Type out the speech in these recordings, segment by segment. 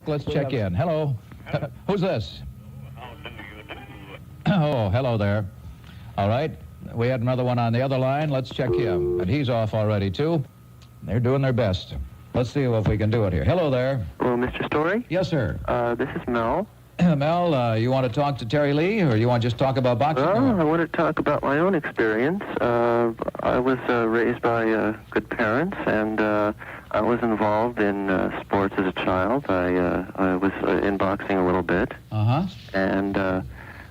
Let's check in. Hello. Who's this? How do you do? Oh, hello there. All right. We had another one on the other line. Let's check him. And he's off already, too. They're doing their best. Let's see if we can do it here. Hello there. Hello, Mr. Story? Yes, sir. This is Mel. Mel, you want to talk to Terry Lee, or you want to just talk about boxing? Well, I want to talk about my own experience. I was raised by good parents, and I was involved in sports as a child. I was in boxing a little bit. Uh-huh. And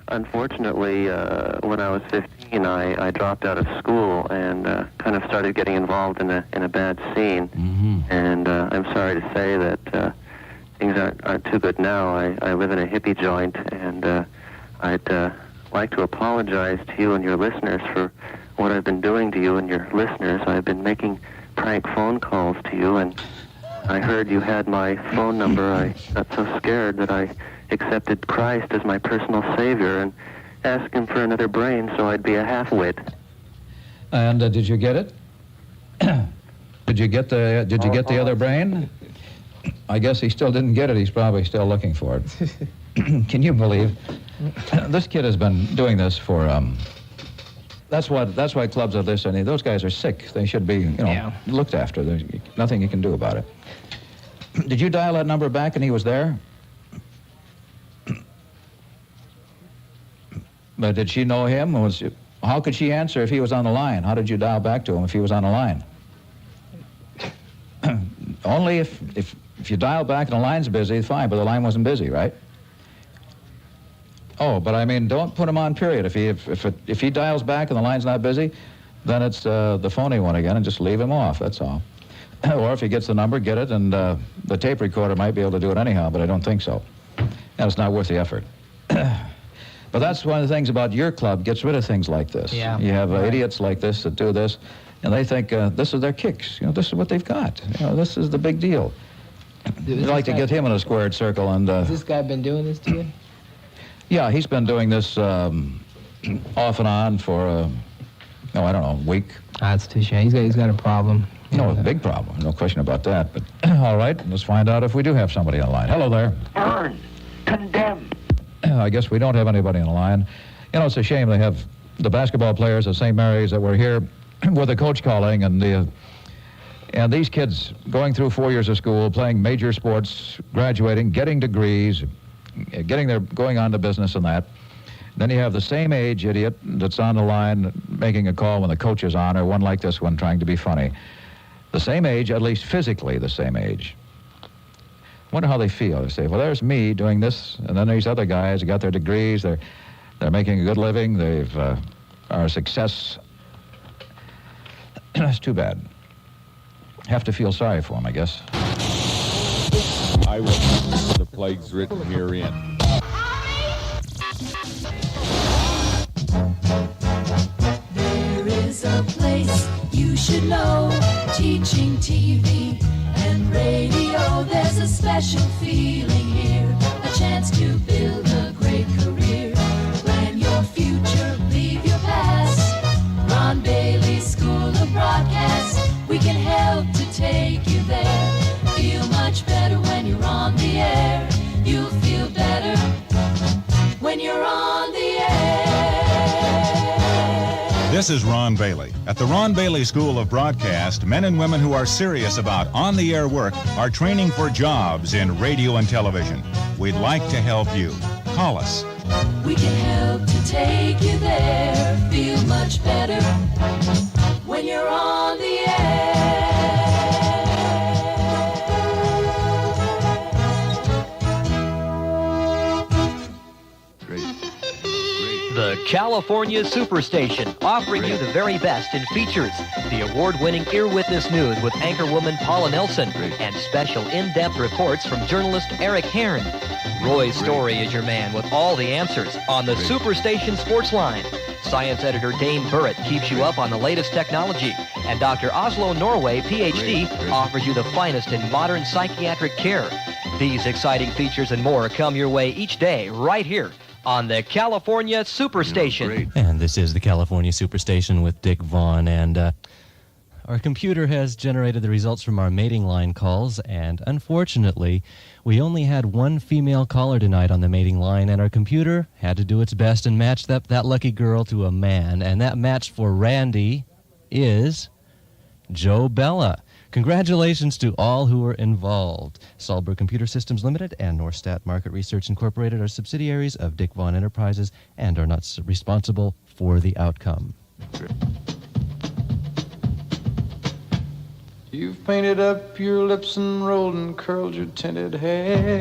unfortunately, when I was 15, I dropped out of school and kind of started getting involved in a bad scene. Mm-hmm. And I'm sorry to say that things aren't too good now. I live in a hippie joint, and I'd like to apologize to you and your listeners for what I've been doing to you and your listeners. I've been making prank phone calls to you, and I heard you had my phone number. I got so scared that I accepted Christ as my personal savior and asked him for another brain so I'd be a half-wit. And did you get it? Did you get the other brain? I guess he still didn't get it. He's probably still looking for it. Can you believe? This kid has been doing this for, that's why clubs are this, and those guys are sick. They should be, looked after. There's nothing you can do about it. Did you dial that number back and he was there? But did she know him? How could she answer if he was on the line? How did you dial back to him if he was on the line? Only if you dial back and the line's busy, fine, but the line wasn't busy, right? Oh, but I mean, don't put him on period. If he dials back and the line's not busy, then it's the phony one again, and just leave him off, that's all. Or if he gets the number, get it, and the tape recorder might be able to do it anyhow, but I don't think so. And it's not worth the effort. But that's one of the things about your club, gets rid of things like this. Yeah. You have idiots like this that do this, and they think this is their kicks. This is what they've got. This is the big deal. You'd like to get him in a squared circle. And has this guy been doing this to you? Yeah, he's been doing this off and on for, I don't know, a week. That's too shame. He's got a problem. No, a big problem. No question about that. But all right, let's find out if we do have somebody on the line. Hello there. Burn. Condemn. I guess we don't have anybody on the line. It's a shame they have the basketball players at St. Mary's that were here with the coach calling, and these kids going through 4 years of school, playing major sports, graduating, getting degrees, going on to business and that. Then you have the same age idiot that's on the line making a call when the coach is on, or one like this one trying to be funny. The same age, at least physically the same age. Wonder how they feel. They say, well, there's me doing this, and then these other guys got their degrees, they're making a good living, are a success. It's too bad. Have to feel sorry for them, I guess. I will the plagues written herein. There is a place you should know, teaching TV and radio. There's a special feeling here, a chance to build a great career. Plan your future, leave your past. Ron Bailey School of Broadcast, we can help to take you there. Feel much better when you're on the air. You'll feel better when you're on the air. This is Ron Bailey. At the Ron Bailey School of Broadcast, men and women who are serious about on-the-air work are training for jobs in radio and television. We'd like to help you. Call us. We can help to take you there. Feel much better when you're on the air. The California Superstation, offering you the very best in features. The award-winning Ear Witness News with anchorwoman Paula Nelson and special in-depth reports from journalist Eric Hearn. Roy Story is your man with all the answers on the Superstation Sports Line. Science editor Dane Burrett keeps you up on the latest technology. And Dr. Oslo Norway, Ph.D., offers you the finest in modern psychiatric care. These exciting features and more come your way each day right here on the California Superstation. And this is the California Superstation with Dick Vaughn. And Our computer has generated the results from our mating line calls, and unfortunately, we only had one female caller tonight on the mating line, and our computer had to do its best and match that lucky girl to a man. And that match for Randy is Joe Bella. Congratulations to all who were involved. Sahlberg Computer Systems Limited and Norstat Market Research Incorporated are subsidiaries of Dick Vaughn Enterprises and are not responsible for the outcome. You've painted up your lips and rolled and curled your tinted hair.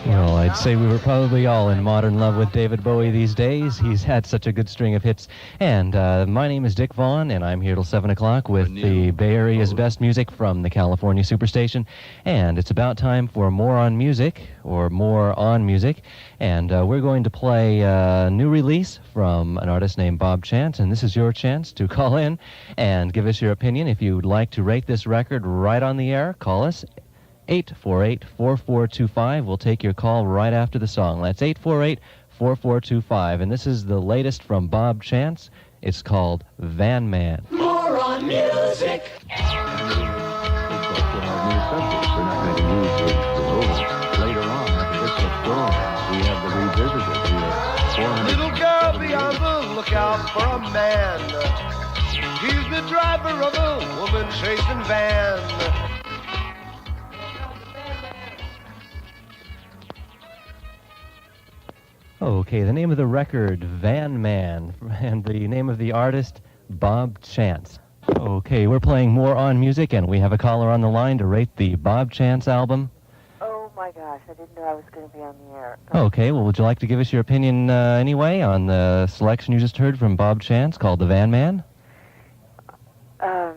Well, I'd say we were probably all in modern love with David Bowie these days. He's had such a good string of hits. And my name is Dick Vaughn, and I'm here till 7 o'clock with the Bay Area's best music from the California Superstation. And it's about time for more on music. And we're going to play a new release from an artist named Bob Chance. And this is your chance to call in and give us your opinion. If you'd like to rate this record right on the air, call us. 848-4425. We'll take your call right after the song. That's 848-4425. And this is the latest from Bob Chance. It's called Van Man. More on music. Later on, after this gets going, we have the revisited here. Little girl, be on the lookout for a man. He's the driver of a woman chasing van. Okay, the name of the record, Van Man, and the name of the artist, Bob Chance. Okay, we're playing more on music, and we have a caller on the line to rate the Bob Chance album. Oh my gosh, I didn't know I was going to be on the air. Okay, well, would you like to give us your opinion anyway on the selection you just heard from Bob Chance called The Van Man? I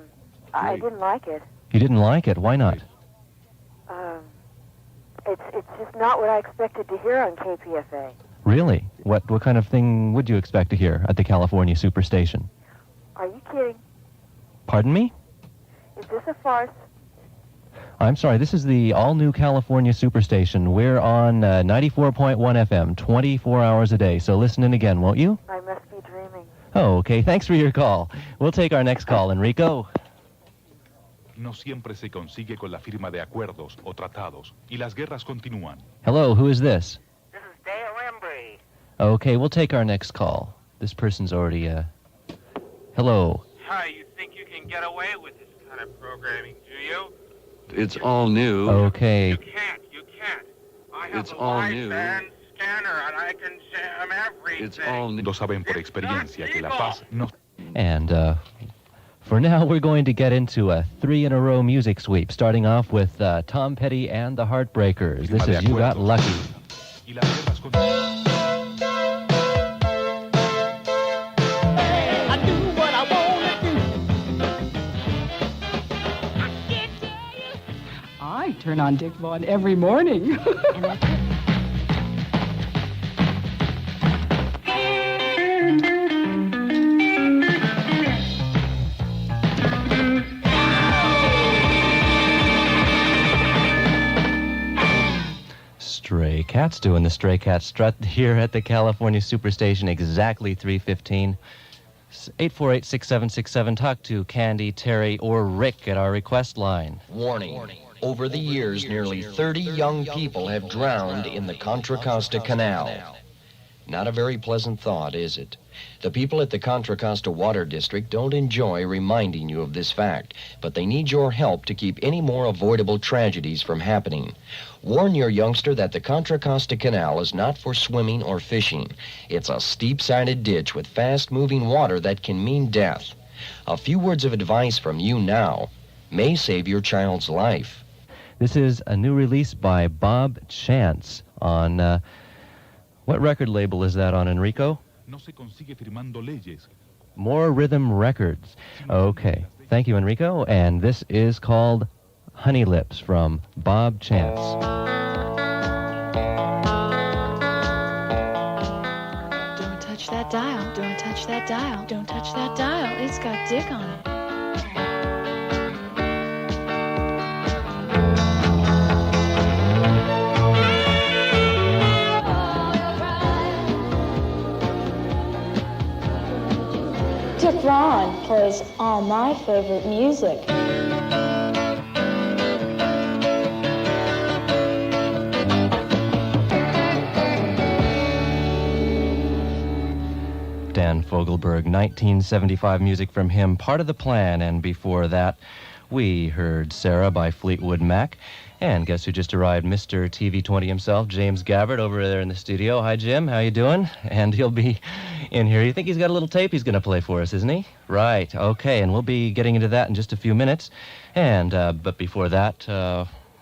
didn't like it. You didn't like it? Why not? It's just not what I expected to hear on KPFA. Really? What kind of thing would you expect to hear at the California Superstation? Are you kidding? Pardon me? Is this a farce? I'm sorry, this is the all-new California Superstation. We're on 94.1 FM, 24 hours a day, so listen in again, won't you? I must be dreaming. Oh, okay, thanks for your call. We'll take our next call, Enrico. No siempre se consigue con la firma de acuerdos o tratados, y las guerras continúan. Hello, who is this? Embry. Okay, we'll take our next call. This person's already, Hello. Hi, you think you can get away with this kind of programming, do you? It's all new. Okay. You can't. I have It's a all live new. band scanner, and I can jam everything. It's all new. Lo saben por experiencia que la paz no... And, for now, we're going to get into a 3-in-a-row music sweep, starting off with Tom Petty and the Heartbreakers. This is You Got Lucky. Y las guerras continúan. I turn on Dick Vaughn every morning. Stray Cats doing the Stray Cat strut here at the California Superstation, exactly 3:15. 848-6767. Talk to Candy, Terry, or Rick at our request line. Warning. Over the years, nearly 30 young people have drowned in the Contra Costa Canal. Not a very pleasant thought, is it? The people at the Contra Costa Water District don't enjoy reminding you of this fact, but they need your help to keep any more avoidable tragedies from happening. Warn your youngster that the Contra Costa Canal is not for swimming or fishing. It's a steep-sided ditch with fast-moving water that can mean death. A few words of advice from you now may save your child's life. This is a new release by Bob Chance on... what record label is that on, Enrico? No se consigue firmando leyes. More Rhythm Records. Okay. Thank you, Enrico. And this is called Honey Lips from Bob Chance. Don't touch that dial. Don't touch that dial. Don't touch that dial. It's got Dick on it. Vaughn plays all my favorite music. Dan Fogelberg, 1975 music from him, Part of the Plan, and before that, we heard Sarah by Fleetwood Mac. And guess who just arrived? Mr. TV20 himself, James Gabbard, over there in the studio. Hi, Jim. How you doing? And he'll be in here. You think he's got a little tape he's going to play for us, isn't he? Right. Okay, and we'll be getting into that in just a few minutes. And but before that,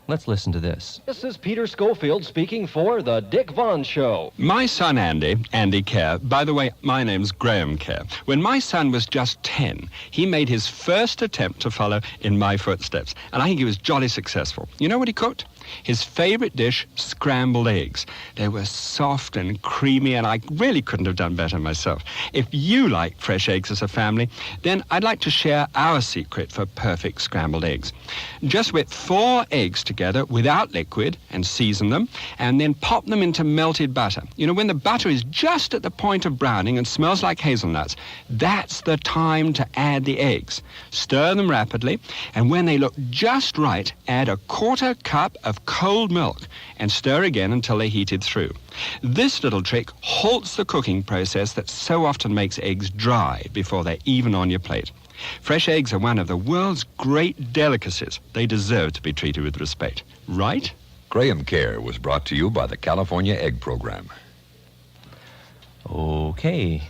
let's listen to this. This is Peter Schofield speaking for The Dick Vaughn Show. My son Andy Kerr, by the way, my name's Graham Kerr. When my son was just 10, he made his first attempt to follow in my footsteps, and I think he was jolly successful. You know what he cooked? His favorite dish, scrambled eggs. They were soft and creamy, and I really couldn't have done better myself. If you like fresh eggs as a family, then I'd like to share our secret for perfect scrambled eggs. Just whip 4 eggs together without liquid and season them, and then pop them into melted butter. You know, when the butter is just at the point of browning and smells like hazelnuts, that's the time to add the eggs. Stir them rapidly, and when they look just right, add a 1/4 cup of cold milk and stir again until they're heated through. This little trick halts the cooking process that so often makes eggs dry before they're even on your plate. Fresh eggs are one of the world's great delicacies. They deserve to be treated with respect. Right? Graham Care was brought to you by the California Egg Program. Okay.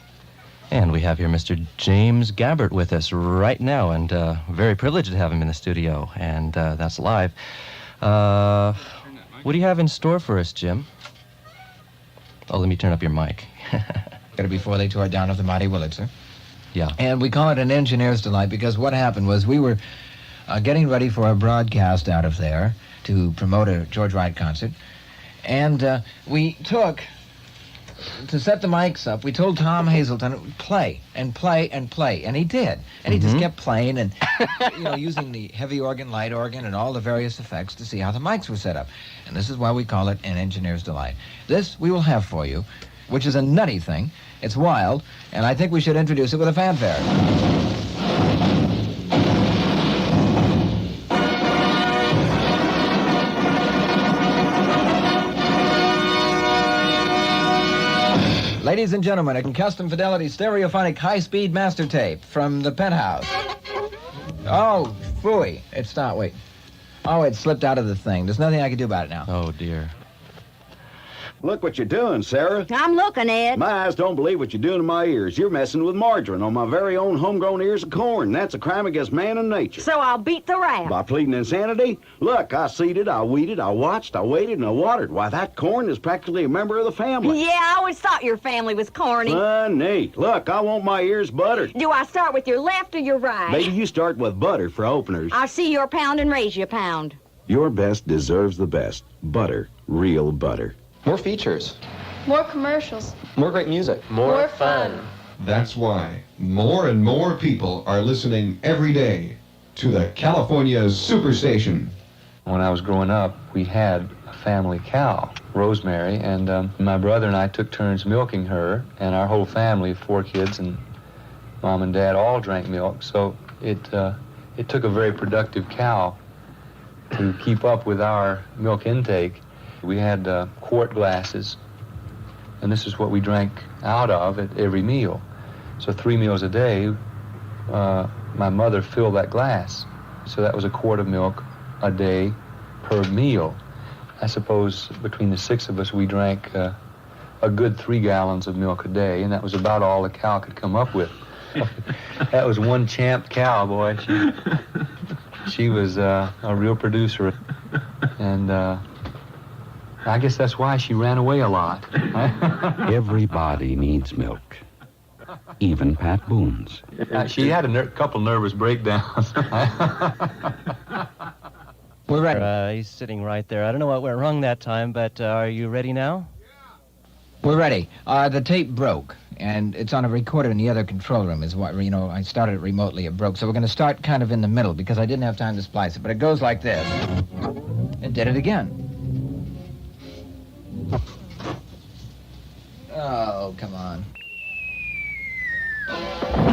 And we have here Mr. James Gabbard with us right now, and very privileged to have him in the studio, and that's live. What do you have in store for us, Jim? Oh, let me turn up your mic. Got it before they tore it down of the mighty Wurlitzer. Yeah. And we call it an engineer's delight because what happened was we were getting ready for a broadcast out of there to promote a George Wright concert. And we took, to set the mics up, we told Tom Hazelton, play and play and play. And he did. And he just kept playing and, using the heavy organ, light organ, and all the various effects to see how the mics were set up. And this is why we call it an engineer's delight. This we will have for you, which is a nutty thing. It's wild, and I think we should introduce it with a fanfare. Ladies and gentlemen, a custom fidelity stereophonic high-speed master tape from the Penthouse. Oh, phooey. It's not, wait. Oh, it slipped out of the thing. There's nothing I can do about it now. Oh, dear. Look what you're doing, Sarah. I'm looking, Ed. My eyes don't believe what you're doing to my ears. You're messing with margarine on my very own homegrown ears of corn. That's a crime against man and nature. So I'll beat the rat. By pleading insanity? Look, I seeded, I weeded, I watched, I waited, and I watered. Why, that corn is practically a member of the family. Yeah, I always thought your family was corny. Neat. Look, I want my ears buttered. Do I start with your left or your right? Maybe you start with butter for openers. I'll see your pound and raise you a pound. Your best deserves the best. Butter. Real butter. More features. More commercials. More great music. More fun. That's why more and more people are listening every day to the California Superstation. When I was growing up, we had a family cow, Rosemary, and my brother and I took turns milking her, and our whole family, 4 kids, and Mom and Dad all drank milk, so it took a very productive cow to keep up with our milk intake. We had quart glasses, and this is what we drank out of at every meal. So 3 meals a day, my mother filled that glass. So that was a quart of milk a day per meal. I suppose between the 6 of us, we drank a good 3 gallons of milk a day, and that was about all the cow could come up with. That was one champ cow, boy. She was a real producer, and I guess that's why she ran away a lot. Everybody needs milk, even Pat Boone's. She had a couple nervous breakdowns. We're ready. He's sitting right there. I don't know what went wrong that time, but are you ready now? We're ready. The tape broke, and it's on a recorder in the other control room. Is what I started it remotely. It broke, so we're going to start kind of in the middle because I didn't have time to splice it. But it goes like this. It did it again. Oh, come on.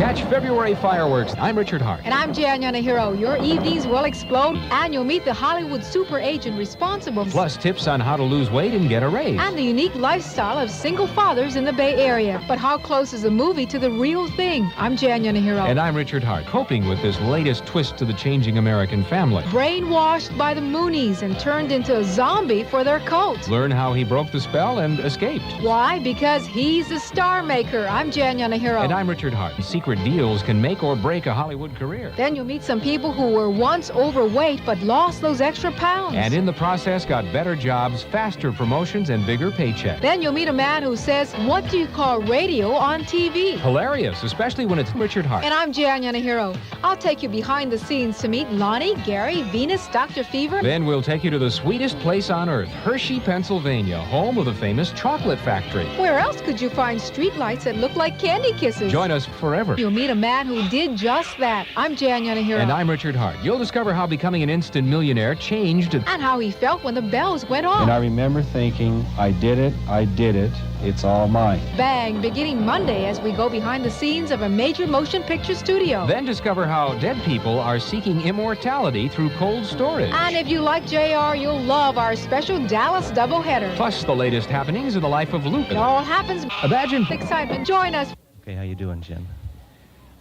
Catch February fireworks. I'm Richard Hart. And I'm Jan Yanahiro. Your evenings will explode, and you'll meet the Hollywood super agent responsible. Plus tips on how to lose weight and get a raise. And the unique lifestyle of single fathers in the Bay Area. But how close is a movie to the real thing? I'm Jan Yanahiro. And I'm Richard Hart, coping with this latest twist to the changing American family. Brainwashed by the Moonies and turned into a zombie for their cult. Learn how he broke the spell and escaped. Why? Because he's a star maker. I'm Jan Yanahiro. And I'm Richard Hart. Secret deals can make or break a Hollywood career. Then you'll meet some people who were once overweight but lost those extra pounds. And in the process got better jobs, faster promotions, and bigger paychecks. Then you'll meet a man who says, what do you call radio on TV? Hilarious, especially when it's Richard Hart. And I'm Jan Yanahiro. I'll take you behind the scenes to meet Lonnie, Gary, Venus, Dr. Fever. Then we'll take you to the sweetest place on earth, Hershey, Pennsylvania, home of the famous chocolate factory. Where else could you find streetlights that look like candy kisses? Join us forever. You'll meet a man who did just that. I'm Jan Yanahiro. And I'm Richard Hart. You'll discover how becoming an instant millionaire changed. And how he felt when the bells went off. And I remember thinking, I did it, it's all mine. Bang, beginning Monday as we go behind the scenes of a major motion picture studio. Then discover how dead people are seeking immortality through cold storage. And if you like JR, you'll love our special Dallas doubleheader. Plus the latest happenings in the life of Luke. It all happens. Imagine excitement. Join us. Okay, how you doing, Jim?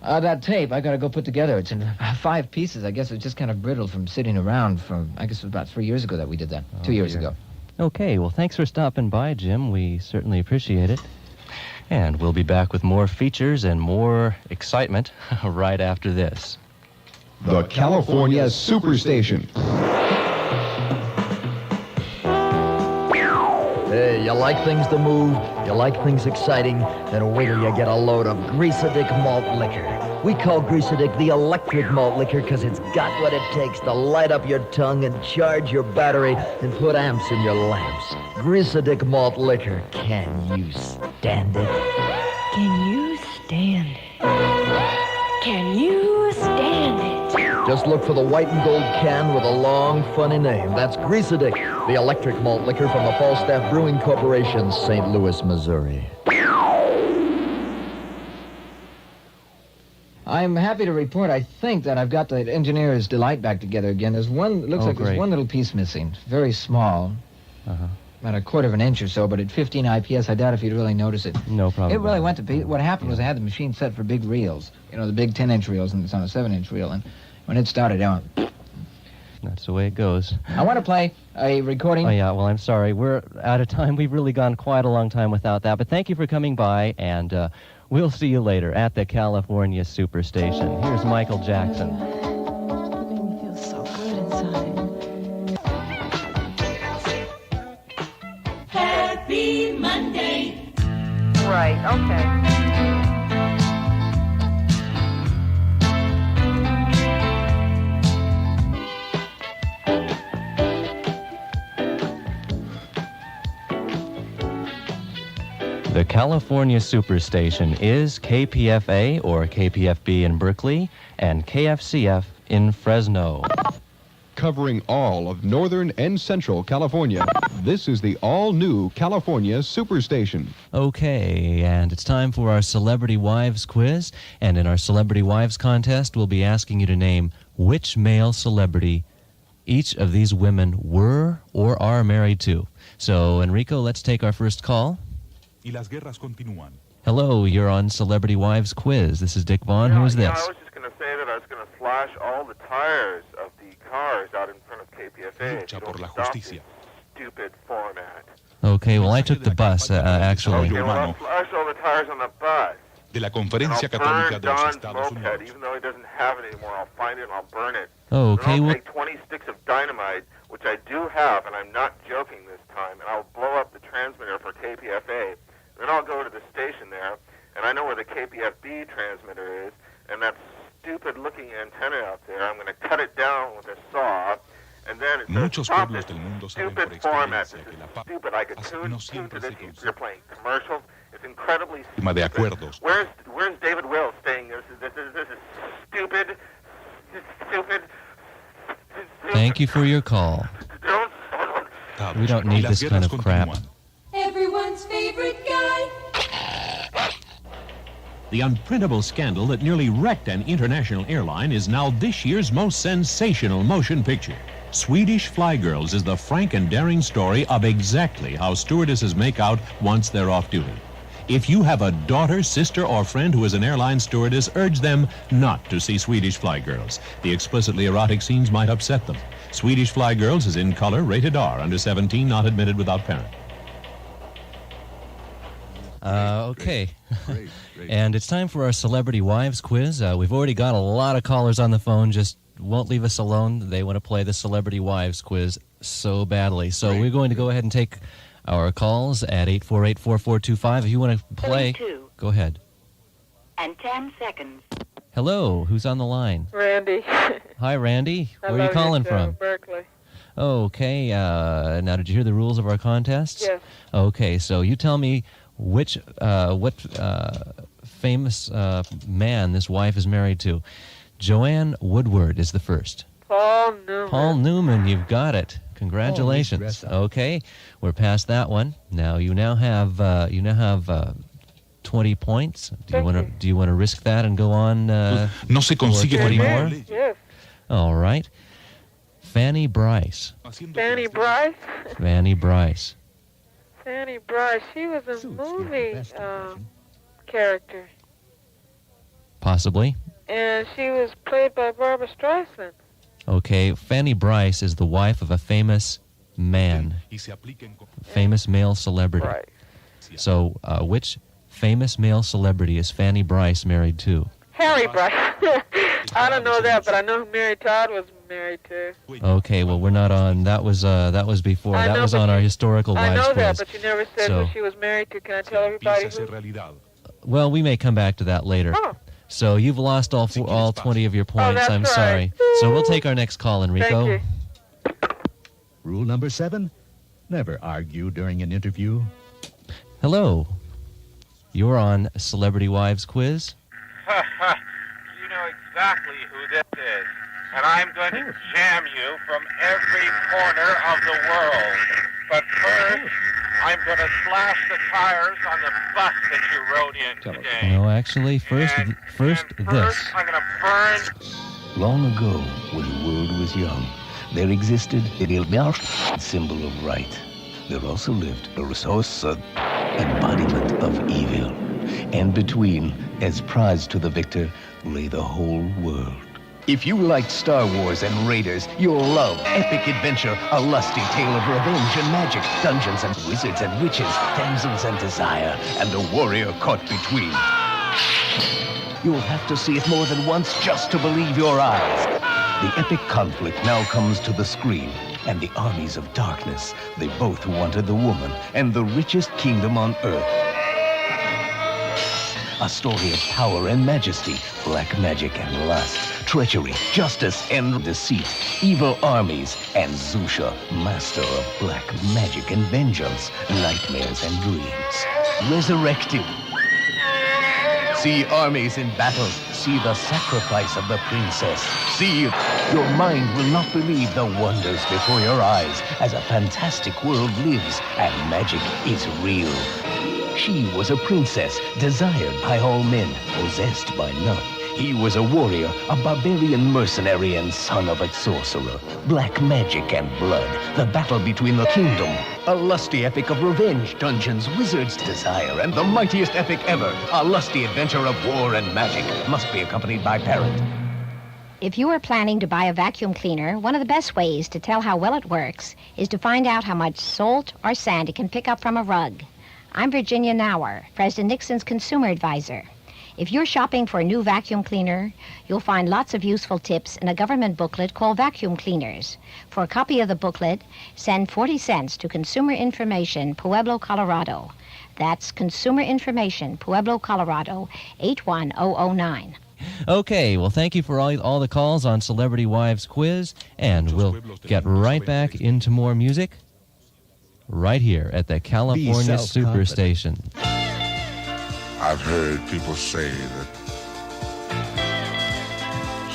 That tape, I gotta go put together. It's in 5 pieces. I guess it's just kind of brittle from sitting around from, I guess it was about 3 years ago that we did that. 2 years ago. Okay, well, thanks for stopping by, Jim. We certainly appreciate it. And we'll be back with more features and more excitement right after this. The California Superstation. Hey, you like things to move, you like things exciting, then wait till you get a load of Greasedick malt liquor. We call Greasedick the electric malt liquor because it's got what it takes to light up your tongue and charge your battery and put amps in your lamps. Greasedick malt liquor. Can you stand it? Can you stand it? Can you stand it? Just look for the white and gold can with a long, funny name. That's Greasedick, the electric malt liquor from the Falstaff Brewing Corporation, St. Louis, Missouri. I'm happy to report, I think, that I've got the engineer's delight back together again. There's one, looks like there's one little piece missing. Very small. About a quarter of an inch or so, but at 15 IPS, I doubt if you'd really notice it. No problem. It really went to be. What happened was I had the machine set for big reels. You know, the big 10-inch reels, and it's on a 7-inch reel. And when it started out, that's the way it goes. I want to play a recording. Oh, yeah, well, I'm sorry. We're out of time. We've really gone quite a long time without that. But thank you for coming by, and we'll see you later at the California Superstation. Here's Michael Jackson. It made me feel so good inside. Happy Monday. Right, okay. The California Superstation is KPFA or KPFB in Berkeley and KFCF in Fresno. Covering all of Northern and Central California, this is the all-new California Superstation. Okay, and it's time for our Celebrity Wives quiz. And in our Celebrity Wives contest, we'll be asking you to name which male celebrity each of these women were or are married to. So, Enrico, let's take our first call. Y las guerras continúan. Hello, you're on Celebrity Wives quiz. This is Dick Vaughn. Who is this? I was just going to say that I was going to slash all the tires of the cars out in front of KPFA. Lucha por la justicia. Stupid format. Okay, well, I took the bus, actually. Okay, well, I'll slash all the tires on the bus. De la Conferencia Católica de los Estados Unidos. Unidos. Even though he doesn't have it anymore, I'll find it and I'll burn it. Oh, okay. And I'll take 20 sticks of dynamite, which I do have, and I'm not joking this time, and I'll blow up the transmitter for KPFA. Then I'll go to the station there, and I know where the KPFB transmitter is, and that stupid-looking antenna out there, I'm going to cut it down with a saw, and then it says, stop this stupid format. This is stupid. I could tune to this. You're playing commercials. It's incredibly stupid. Where's David Will staying? This is stupid. Stupid. Thank you for your call. We don't need this kind of crap. Everyone's favorite guy. The unprintable scandal that nearly wrecked an international airline is now this year's most sensational motion picture. Swedish Fly Girls is the frank and daring story of exactly how stewardesses make out once they're off duty. If you have a daughter, sister, or friend who is an airline stewardess, urge them not to see Swedish Fly Girls. The explicitly erotic scenes might upset them. Swedish Fly Girls is in color, rated R, under 17, not admitted without parent. Okay. And it's time for our Celebrity Wives quiz. We've already got a lot of callers on the phone, just won't leave us alone. They want to play the Celebrity Wives quiz so badly. So we're going to go ahead and take our calls at 848-4425. If you want to play, 32. Go ahead. And 10 seconds. Hello, who's on the line? Randy. Hi, Randy. Where are you calling from? Berkeley. Okay, now did you hear the rules of our contest? Yes. Okay, so you tell me what famous man this wife is married to. Joanne Woodward is the first. Paul Newman. Paul Newman, you've got it. Congratulations. Okay, we're past that one. Now you have 20 points. Do you want to risk that and go on? No se consigue 20 more. Yes. All right. Fanny Bryce. Fanny Bryce. Fanny Bryce. Fanny Bryce. She was a movie character. Possibly. And she was played by Barbara Streisand. Okay, Fanny Bryce is the wife of a famous man. Famous male celebrity. Right. So, which famous male celebrity is Fanny Bryce married to? Harry Bryce. I don't know that, but I know who Mary Todd was married to. Okay, well, we're not on. That was before. That was on our historical wives quiz. I know quiz. that, but you never said who she was married to. Can I tell everybody who? Well, we may come back to that later. Oh. So you've lost all 20 of your points. I'm sorry. So we'll take our next call, Enrico. Thank you. Rule number 7, never argue during an interview. Hello. You're on Celebrity Wives Quiz. You know exactly who this is, and I'm going to jam you from every corner of the world. But first, I'm going to slash the tires on the bus that you rode in today. No, actually, first this. I'm going to burn. Long ago, when the world was young, there existed a symbol of right. There also lived a resource, embodiment of evil. And between, as prize to the victor, lay the whole world. If you liked Star Wars and Raiders, you'll love epic adventure, a lusty tale of revenge and magic, dungeons and wizards and witches, damsels and desire, and a warrior caught between. You'll have to see it more than once just to believe your eyes. The epic conflict now comes to the screen, and the armies of darkness, they both wanted the woman and the richest kingdom on earth. A story of power and majesty, black magic and lust, treachery, justice and deceit, evil armies, and Zusha, master of black magic and vengeance, nightmares and dreams. Resurrected. See armies in battle. See the sacrifice of the princess. See, your mind will not believe the wonders before your eyes as a fantastic world lives and magic is real. She was a princess, desired by all men, possessed by none. He was a warrior, a barbarian mercenary and son of a sorcerer. Black magic and blood, the battle between the kingdom. A lusty epic of revenge, dungeons, wizards, desire, and the mightiest epic ever. A lusty adventure of war and magic. Must be accompanied by parent. If you are planning to buy a vacuum cleaner, one of the best ways to tell how well it works is to find out how much salt or sand it can pick up from a rug. I'm Virginia Nauer, President Nixon's consumer advisor. If you're shopping for a new vacuum cleaner, you'll find lots of useful tips in a government booklet called Vacuum Cleaners. For a copy of the booklet, send 40 cents to Consumer Information, Pueblo, Colorado. That's Consumer Information, Pueblo, Colorado, 81009. Okay, well, thank you for all the calls on Celebrity Wives Quiz, and we'll get right back into more music right here at the California Superstation. I've heard people say that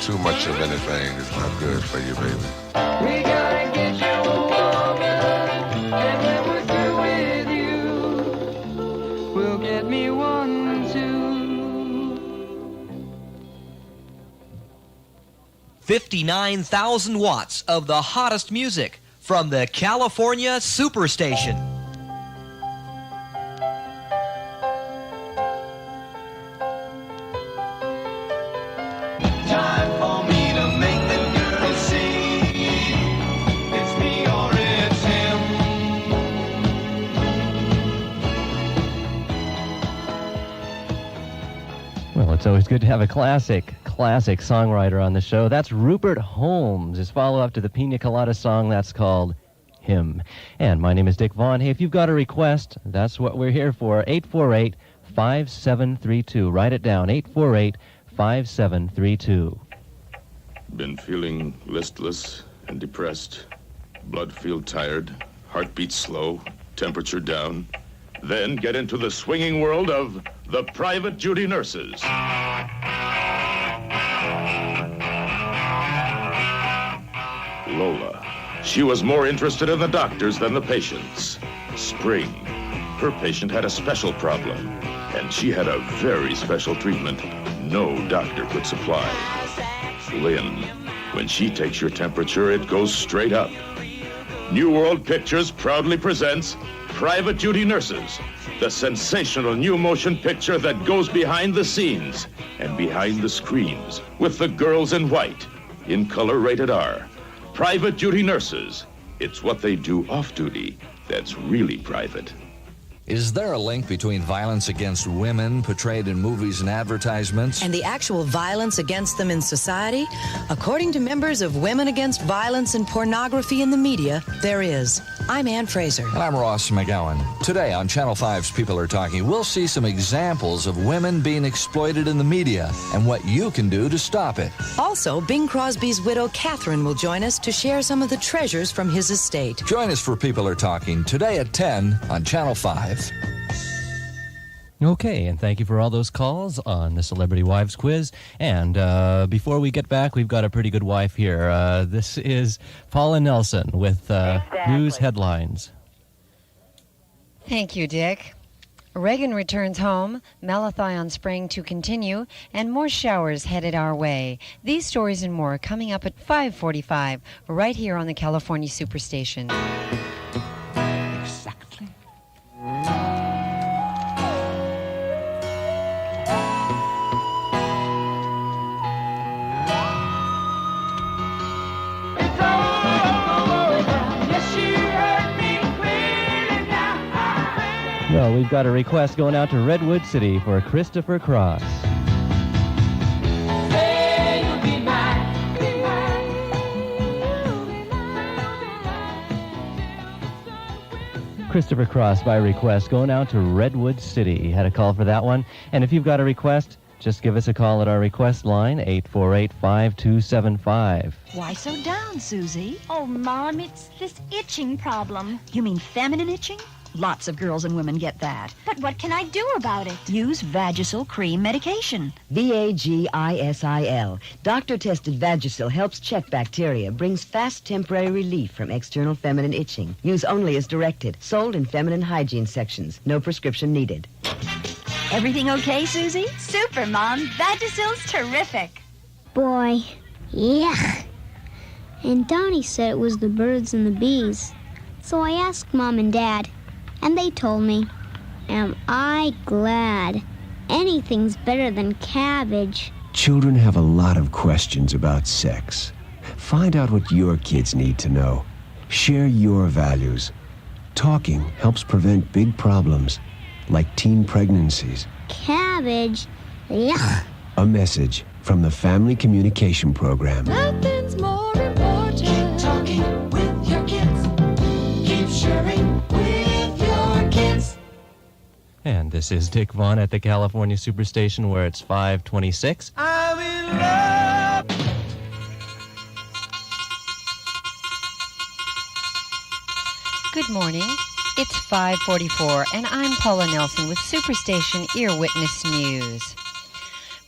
too much of anything is not good for you, baby. We gotta get you a woman, and when we're through with you, we'll get me 1, 2. 59,000 watts of the hottest music from the California Superstation. Time for me to make them girls see it's me or it's him. Well, it's always good to have a classic songwriter on the show. That's Rupert Holmes, his follow-up to the Pina Colada song that's called Him. And my name is Dick Vaughn. Hey, if you've got a request, that's what we're here for. 848-5732. Write it down, 848-5732. Been feeling listless and depressed. Blood feel tired, heartbeat slow, temperature down. Then get into the swinging world of the private duty nurses. Lola. She was more interested in the doctors than the patients. Spring. Her patient had a special problem, and she had a very special treatment no doctor could supply. Lynn. When she takes your temperature, it goes straight up. New World Pictures proudly presents Private Duty Nurses, the sensational new motion picture that goes behind the scenes and behind the screens with the girls in white, in color rated R. Private Duty Nurses. It's what they do off duty that's really private. Is there a link between violence against women portrayed in movies and advertisements and the actual violence against them in society? According to members of Women Against Violence and Pornography in the Media, there is. I'm Ann Fraser. And I'm Ross McGowan. Today on Channel 5's People Are Talking, we'll see some examples of women being exploited in the media and what you can do to stop it. Also, Bing Crosby's widow, Catherine, will join us to share some of the treasures from his estate. Join us for People Are Talking today at 10 on Channel 5. Okay, and thank you for all those calls on the Celebrity Wives Quiz. And before we get back, we've got a pretty good wife here. This is Paula Nelson with news headlines. Thank you, Dick. Reagan returns home, malathion spraying to continue, and more showers headed our way. These stories and more coming up at 5:45, right here on the California Superstation. Well, we've got a request going out to Redwood City for Christopher Cross. Christopher Cross by request going out to Redwood City. Had a call for that one. And if you've got a request, just give us a call at our request line, 848-5275. Why so down, Susie? Oh, Mom, it's this itching problem. You mean feminine itching? Lots of girls and women get that. But what can I do about it? Use Vagisil cream medication. Vagisil. Doctor-tested Vagisil helps check bacteria, brings fast temporary relief from external feminine itching. Use only as directed. Sold in feminine hygiene sections. No prescription needed. Everything okay, Susie? Super, Mom. Vagisil's terrific. Boy, yuck. And Donnie said it was the birds and the bees. So I asked Mom and Dad, and they told me. Am I glad? Anything's better than cabbage. Children have a lot of questions about sex. Find out what your kids need to know. Share your values. Talking helps prevent big problems, like teen pregnancies. Cabbage? Yuck. A message from the Family Communication Program. Nothing's more important. Keep talking with your kids. Keep sharing with your kids. And this is Dick Vaughn at the California Superstation, where it's 5:26. I'm in love. Good morning. It's 5:44, and I'm Paula Nelson with Superstation Ear Witness News.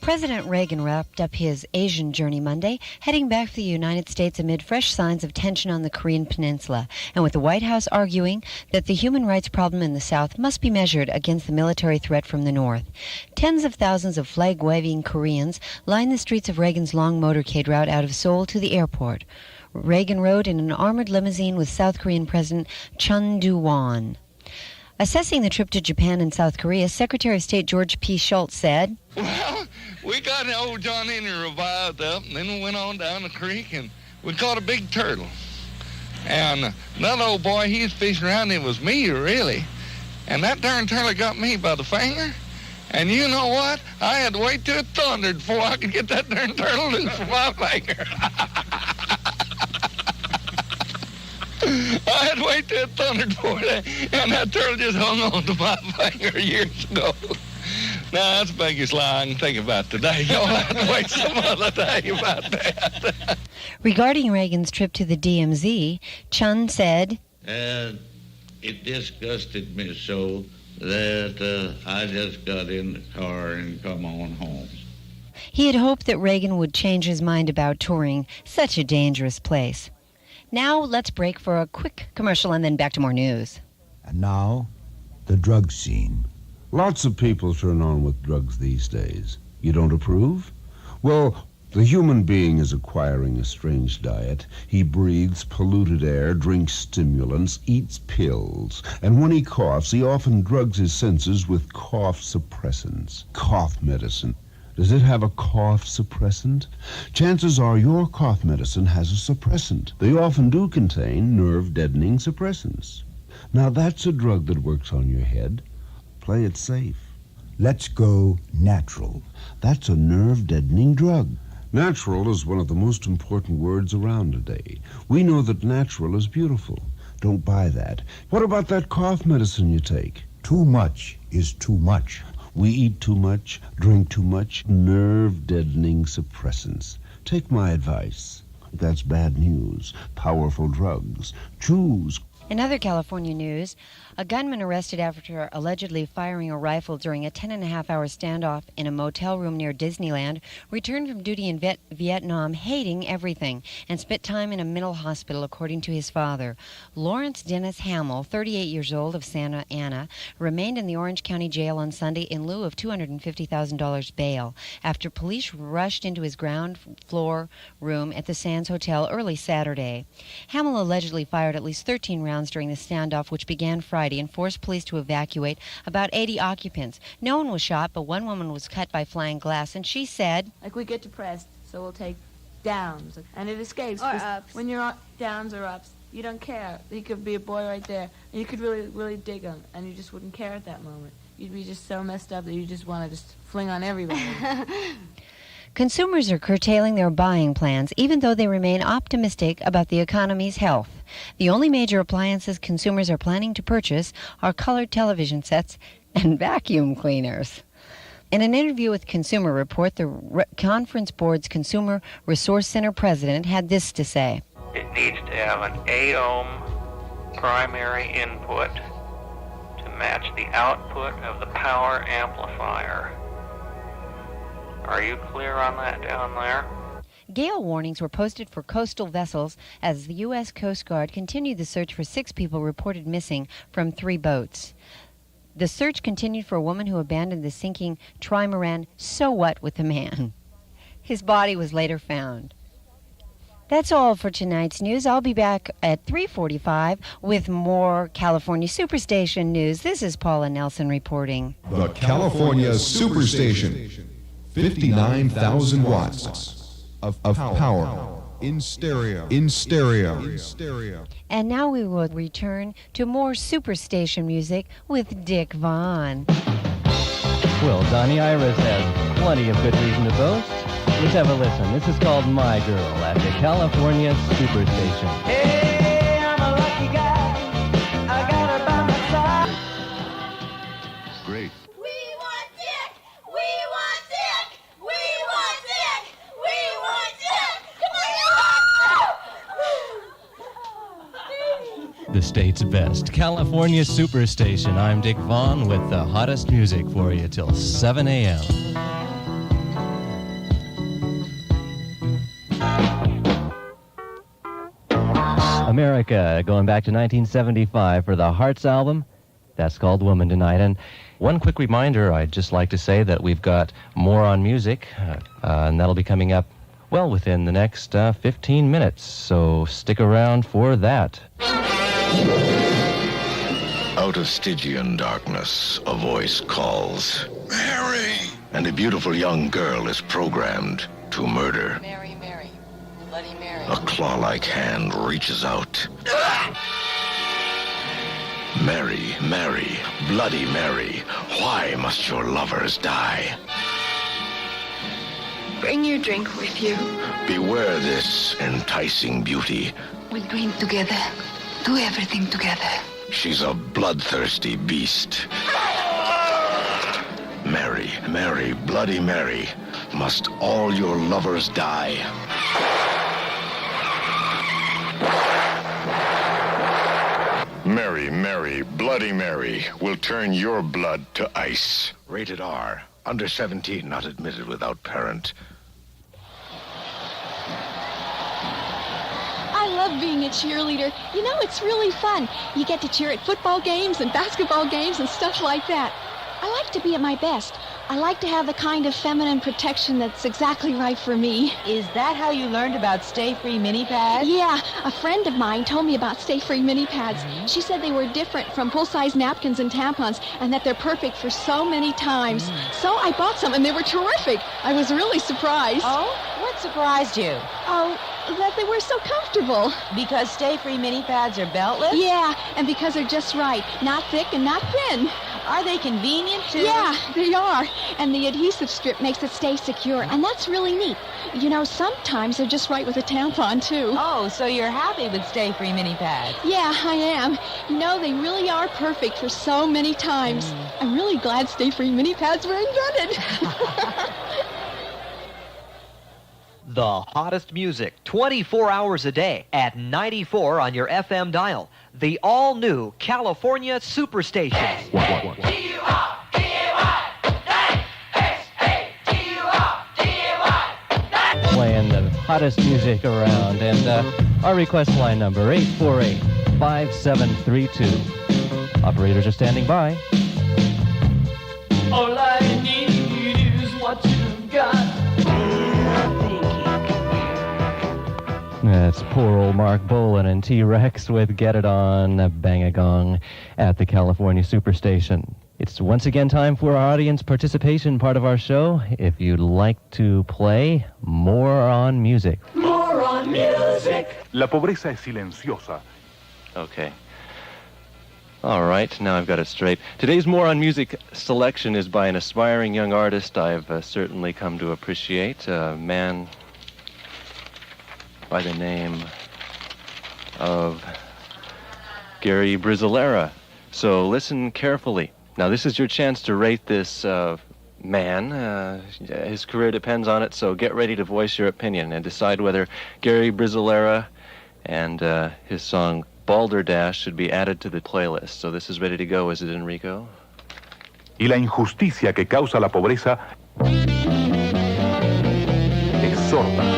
President Reagan wrapped up his Asian journey Monday, heading back for the United States amid fresh signs of tension on the Korean peninsula, and with the White House arguing that the human rights problem in the South must be measured against the military threat from the North. Tens of thousands of flag-waving Koreans line the streets of Reagan's long motorcade route out of Seoul to the airport. Reagan rode in an armored limousine with South Korean President Chun Doo-hwan. Assessing the trip to Japan and South Korea, Secretary of State George P. Schultz said, "Well, we got old John Henry revived up, and then we went on down the creek, and we caught a big turtle. And that old boy, he was fishing around, it was me, really. And that darn turtle got me by the finger. And you know what? I had to wait till it thundered before I could get that darn turtle loose from my finger. I had to wait till it thundered for that, and that turtle just hung on to my finger years ago. Now, that's the biggest lie I can think about today. You'll have to wait some other day about that." Regarding Reagan's trip to the DMZ, Chun said, It disgusted me so that I just got in the car and come on home. he had hoped that Reagan would change his mind about touring such a dangerous place. Now, let's break for a quick commercial and then back to more news. And now, the drug scene. Lots of people turn on with drugs these days. You don't approve? Well, the human being is acquiring a strange diet. He breathes polluted air, drinks stimulants, eats pills, and when he coughs, he often drugs his senses with cough suppressants. Cough medicine. Does it have a cough suppressant? Chances are your cough medicine has a suppressant. They often do contain nerve-deadening suppressants. Now, that's a drug that works on your head. Play it safe. Let's go natural. That's a nerve-deadening drug. Natural is one of the most important words around today. We know that natural is beautiful. Don't buy that. What about that cough medicine you take? Too much is too much. We eat too much, drink too much, nerve-deadening suppressants. Take my advice. That's bad news. Powerful drugs. Choose. In other California news, a gunman arrested after allegedly firing a rifle during a 10-and-a-half-hour standoff in a motel room near Disneyland returned from duty in Vietnam hating everything and spent time in a mental hospital, according to his father. Lawrence Dennis Hamill, 38 years old, of Santa Ana, remained in the Orange County Jail on Sunday in lieu of $250,000 bail after police rushed into his ground floor room at the Sands Hotel early Saturday. Hamill allegedly fired at least 13 rounds during the standoff, which began Friday, and forced police to evacuate about 80 occupants. No one was shot, but one woman was cut by flying glass, and she said, "Like, we get depressed, so we'll take downs, and it escapes. Or ups. When you're on downs or ups, you don't care. He could be a boy right there, and you could really, really dig him, and you just wouldn't care at that moment. You'd be just so messed up that you just want to just fling on everybody." Consumers are curtailing their buying plans, even though they remain optimistic about the economy's health. The only major appliances consumers are planning to purchase are colored television sets and vacuum cleaners. In an interview with Consumer Report, the Conference Board's Consumer Resource Center president had this to say. It needs to have an 8-ohm primary input to match the output of the power amplifier. Are you clear on that down there? Gale warnings were posted for coastal vessels as the U.S. Coast Guard continued the search for 6 people reported missing from 3 boats. The search continued for a woman who abandoned the sinking trimaran So What with a man. His body was later found. That's all for tonight's news. I'll be back at 3:45 with more California Superstation news. This is Paula Nelson reporting. The California Superstation. 59,000 watts of power in stereo. And now we will return to more Superstation music with Dick Vaughn. Well, Donnie Iris has plenty of good reason to boast. Let's have a listen. This is called My Girl at the California Superstation. Hey, I'm a lucky guy. I got her by my side. Great. The state's best, California Superstation. I'm Dick Vaughn with the hottest music for you till 7 a.m. America, going back to 1975 for the Hearts album. That's called Woman Tonight. And one quick reminder, I'd just like to say that we've got more on music, and that'll be coming up, well, within the next 15 minutes. So stick around for that. Out of Stygian darkness, a voice calls, Mary! And a beautiful young girl is programmed to murder. Mary, Mary, Bloody Mary. A claw-like hand reaches out. Mary, Mary, Bloody Mary, why must your lovers die? Bring your drink with you. Beware this enticing beauty. We'll drink together. Do everything together. She's a bloodthirsty beast. Mary, Mary, Bloody Mary, must all your lovers die? Mary, Mary, Bloody Mary will turn your blood to ice. Rated R. Under 17, not admitted without parent. I love being a cheerleader. You know, it's really fun. You get to cheer at football games and basketball games and stuff like that. I like to be at my best. I like to have the kind of feminine protection that's exactly right for me. Is that how you learned about Stay Free mini pads? Yeah, a friend of mine told me about Stay Free mini pads. She said they were different from full-size napkins and tampons and that they're perfect for so many times. So I bought some and they were terrific. I was really surprised. Oh? What surprised you? Oh, that they were so comfortable. Because Stay Free mini pads are beltless? Yeah, and because they're just right. Not thick and not thin. Are they convenient, too? Yeah, they are. And the adhesive strip makes it stay secure, and that's really neat. You know, sometimes they're just right with a tampon, too. Oh, so you're happy with Stay Free mini pads? Yeah, I am. You know, they really are perfect for so many times. I'm really glad Stay Free mini pads were invented. The hottest music 24 hours a day at 94 on your FM dial. The all-new California Superstation. Playing the hottest music around. And our request line number, 848-5732. Operators are standing by. All I need is what you've got. That's poor old Mark Bolan and T-Rex with Get It On, Bang-A-Gong at the California Superstation. It's once again time for our audience participation part of our show. If you'd like to play More on Music. More on music. La pobreza es silenciosa. Okay. All right, now I've got it straight. Today's More on Music selection is by an aspiring young artist I've certainly come to appreciate, a man by the name of Gary Brizzolera. So listen carefully. Now, this is your chance to rate this man. His career depends on it, so get ready to voice your opinion and decide whether Gary Brizzolera and his song Balderdash should be added to the playlist. So this is ready to go, is it, Enrico? Y la injusticia que causa la pobreza exhorta.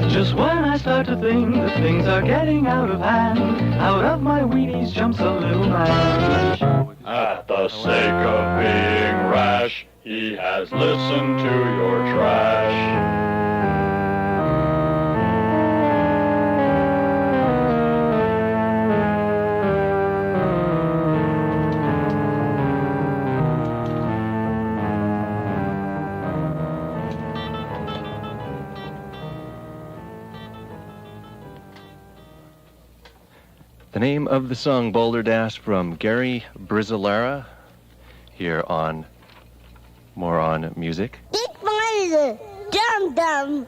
Just when I start to think that things are getting out of hand, out of my Wheaties jumps a little man. At the sake of being rash, he has listened to your trash. The name of the song, Balderdash, from Gary Brizzolera, here on More on Music. Dum-dum.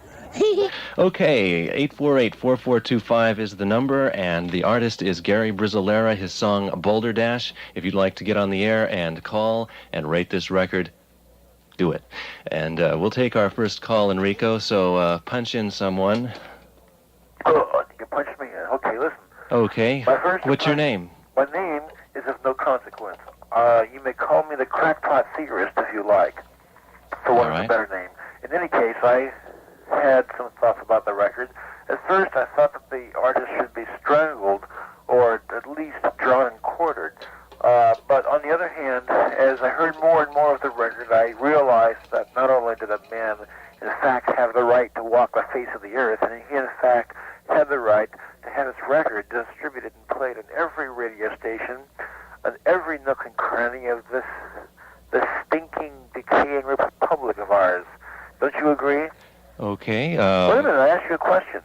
Okay, 848-4425 is the number, and the artist is Gary Brizzolera, his song Balderdash. If you'd like to get on the air and call and rate this record, do it. And we'll take our first call, Enrico, so punch in someone. Oh, you can punch me in. Okay, listen. Okay. What's your name? My name is of no consequence. You may call me the crackpot theorist if you like, for want of a better name. In any case, I had some thoughts about the record. At first, I thought that the artist should be strangled or at least drawn and quartered. But on the other hand, as I heard more and more of the record, I realized that not only did a man, in fact, have the right to walk the face of the earth, and he, in fact, had the right to have his record distributed and played on every radio station, on every nook and cranny of this stinking, decaying republic of ours. Don't you agree? Okay. Wait a minute, I asked you a question.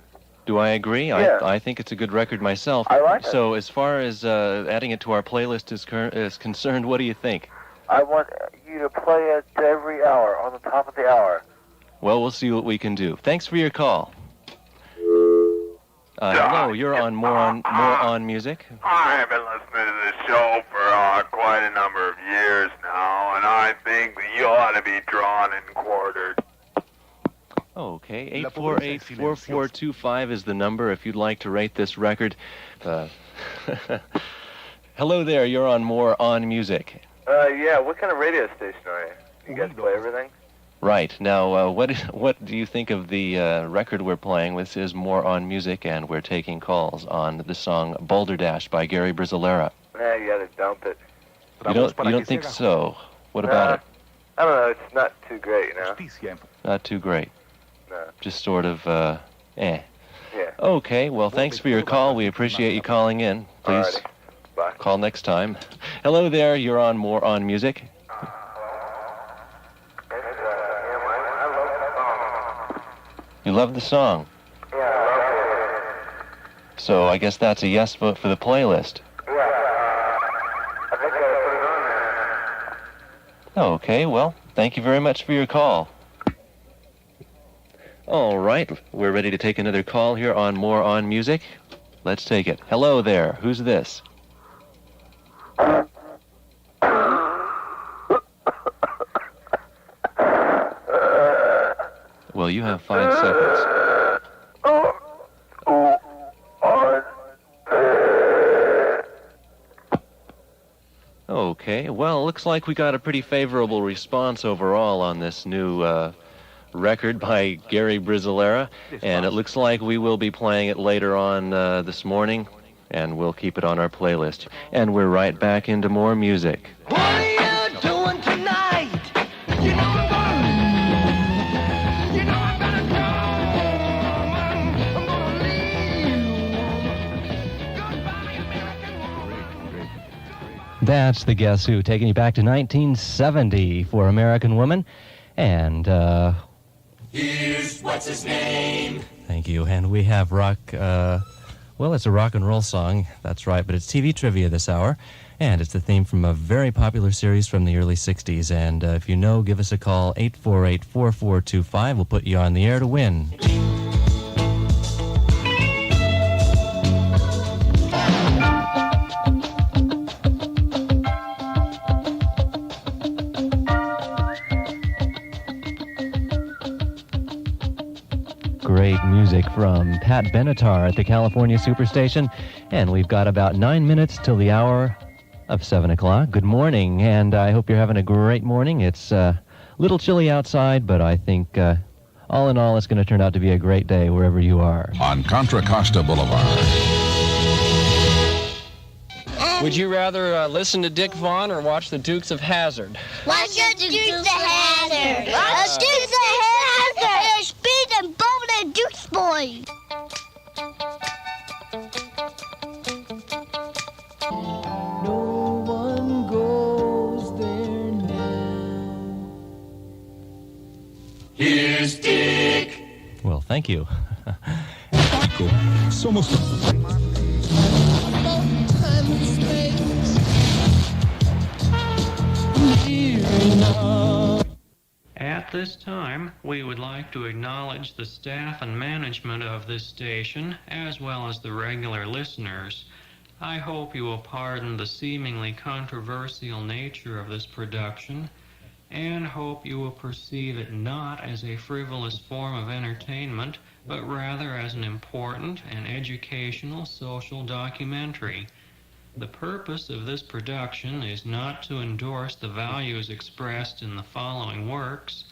Do I agree? Yes. I think it's a good record myself. I like it. So as far as adding it to our playlist is concerned, what do you think? I want you to play it every hour, on the top of the hour. Well, we'll see what we can do. Thanks for your call. Hello, you're on More on Music. I've been listening to this show for quite a number of years now, and I think that you ought to be drawn and quartered. Okay, 848-4425 is the number if you'd like to rate this record. Hello there, you're on More on Music. Yeah, what kind of radio station are you? You guys play everything? Right. Now, what do you think of the record we're playing? This is More on Music, and we're taking calls on the song Boulder Dash by Gary Brizzolera. Yeah, you gotta dump it. You don't think so? What about it? I don't know, it's not too great, you know? Not too great. No. Just sort of, Yeah. Okay, well, thanks for your call. We appreciate you calling in. Please Alrighty. Bye. call next time. Hello there, you're on More on Music. You love the song? Yeah, I love it. So I guess that's a yes vote for the playlist. Yeah, I think I put it on there. Okay, well, thank you very much for your call. All right, we're ready to take another call here on More on Music. Let's take it. Hello there, who's this? Well, you have 5 seconds. Okay, well, looks like we got a pretty favorable response overall on this new record by Gary Brizzolera, and it looks like we will be playing it later on this morning, and we'll keep it on our playlist. And we're right back into more music. What are you doing tonight? You know I'm gonna come. I'm gonna leave. Goodbye, American woman. That's the Guess Who, taking you back to 1970 for American Woman. And, Here's what's his name. thank you. And we have rock, well, it's a rock and roll song, that's right, but it's TV trivia this hour. And it's the theme from a very popular series from the early 60s. And if you know, give us a call, 848-4425. We'll put you on the air to win. Great music from Pat Benatar at the California Superstation. And we've got about 9 minutes till the hour of 7 o'clock. Good morning, and I hope you're having a great morning. It's a little chilly outside, but I think all in all, it's going to turn out to be a great day wherever you are. On Contra Costa Boulevard. Would you rather listen to Dick Vaughn or watch the Dukes of Hazzard? Watch the Dukes of Hazzard. Watch the Dukes of Hazzard. Speed and bold and Dukes boys. No one goes there now. Here's Dick. Well, thank you. Somos. At this time, we would like to acknowledge the staff and management of this station, as well as the regular listeners. I hope you will pardon the seemingly controversial nature of this production, and hope you will perceive it not as a frivolous form of entertainment, but rather as an important and educational social documentary. The purpose of this production is not to endorse the values expressed in the following works,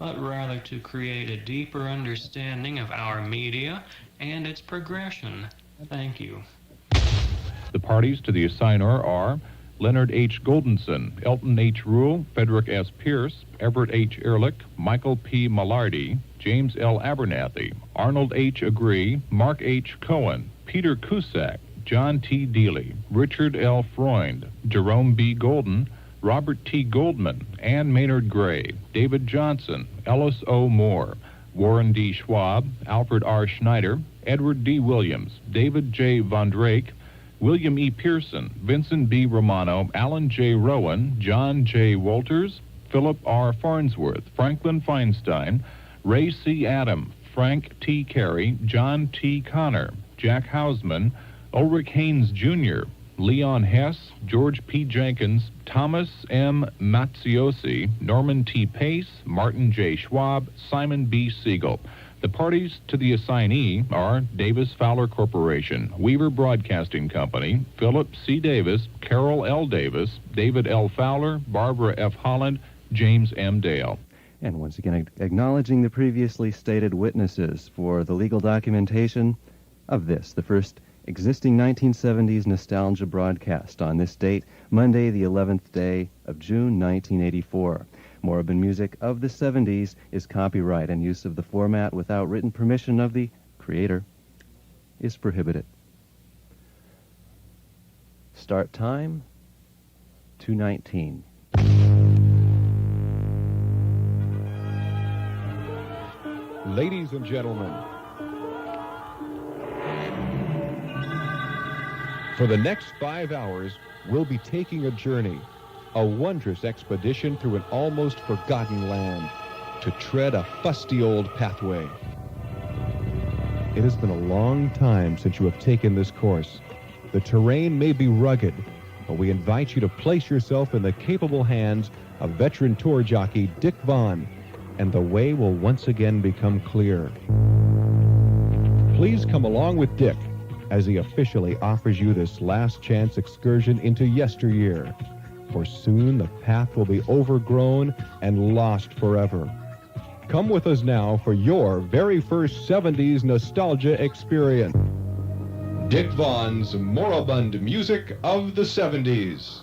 but rather to create a deeper understanding of our media and its progression. Thank you. The parties to the assignor are Leonard H. Goldenson, Elton H. Rule, Frederick S. Pierce, Everett H. Ehrlich, Michael P. Mallardy, James L. Abernathy, Arnold H. Agree, Mark H. Cohen, Peter Cusack, John T. Dealey, Richard L. Freund, Jerome B. Golden, Robert T. Goldman, Ann Maynard Gray, David Johnson, Ellis O. Moore, Warren D. Schwab, Alfred R. Schneider, Edward D. Williams, David J. Von Drake, William E. Pearson, Vincent B. Romano, Alan J. Rowan, John J. Walters, Philip R. Farnsworth, Franklin Feinstein, Ray C. Adam, Frank T. Carey, John T. Connor, Jack Hausman, Ulrich Haynes Jr., Leon Hess, George P. Jenkins, Thomas M. Mazziosi, Norman T. Pace, Martin J. Schwab, Simon B. Siegel. The parties to the assignee are Davis Fowler Corporation, Weaver Broadcasting Company, Philip C. Davis, Carol L. Davis, David L. Fowler, Barbara F. Holland, James M. Dale. And once again, acknowledging the previously stated witnesses for the legal documentation of this, the first existing 1970s nostalgia broadcast on this date, Monday, the 11th day of June, 1984. Moribund music of the 70s is copyright, and use of the format without written permission of the creator is prohibited. Start time, 2:19. Ladies and gentlemen, for the next 5 hours, we'll be taking a journey, a wondrous expedition through an almost forgotten land, to tread a fusty old pathway. It has been a long time since you have taken this course. The terrain may be rugged, but we invite you to place yourself in the capable hands of veteran tour jockey Dick Vaughn, and the way will once again become clear. Please come along with Dick as he officially offers you this last chance excursion into yesteryear, for soon the path will be overgrown and lost forever. Come with us now for your very first 70s nostalgia experience. Dick Vaughn's Moribund music of the 70s.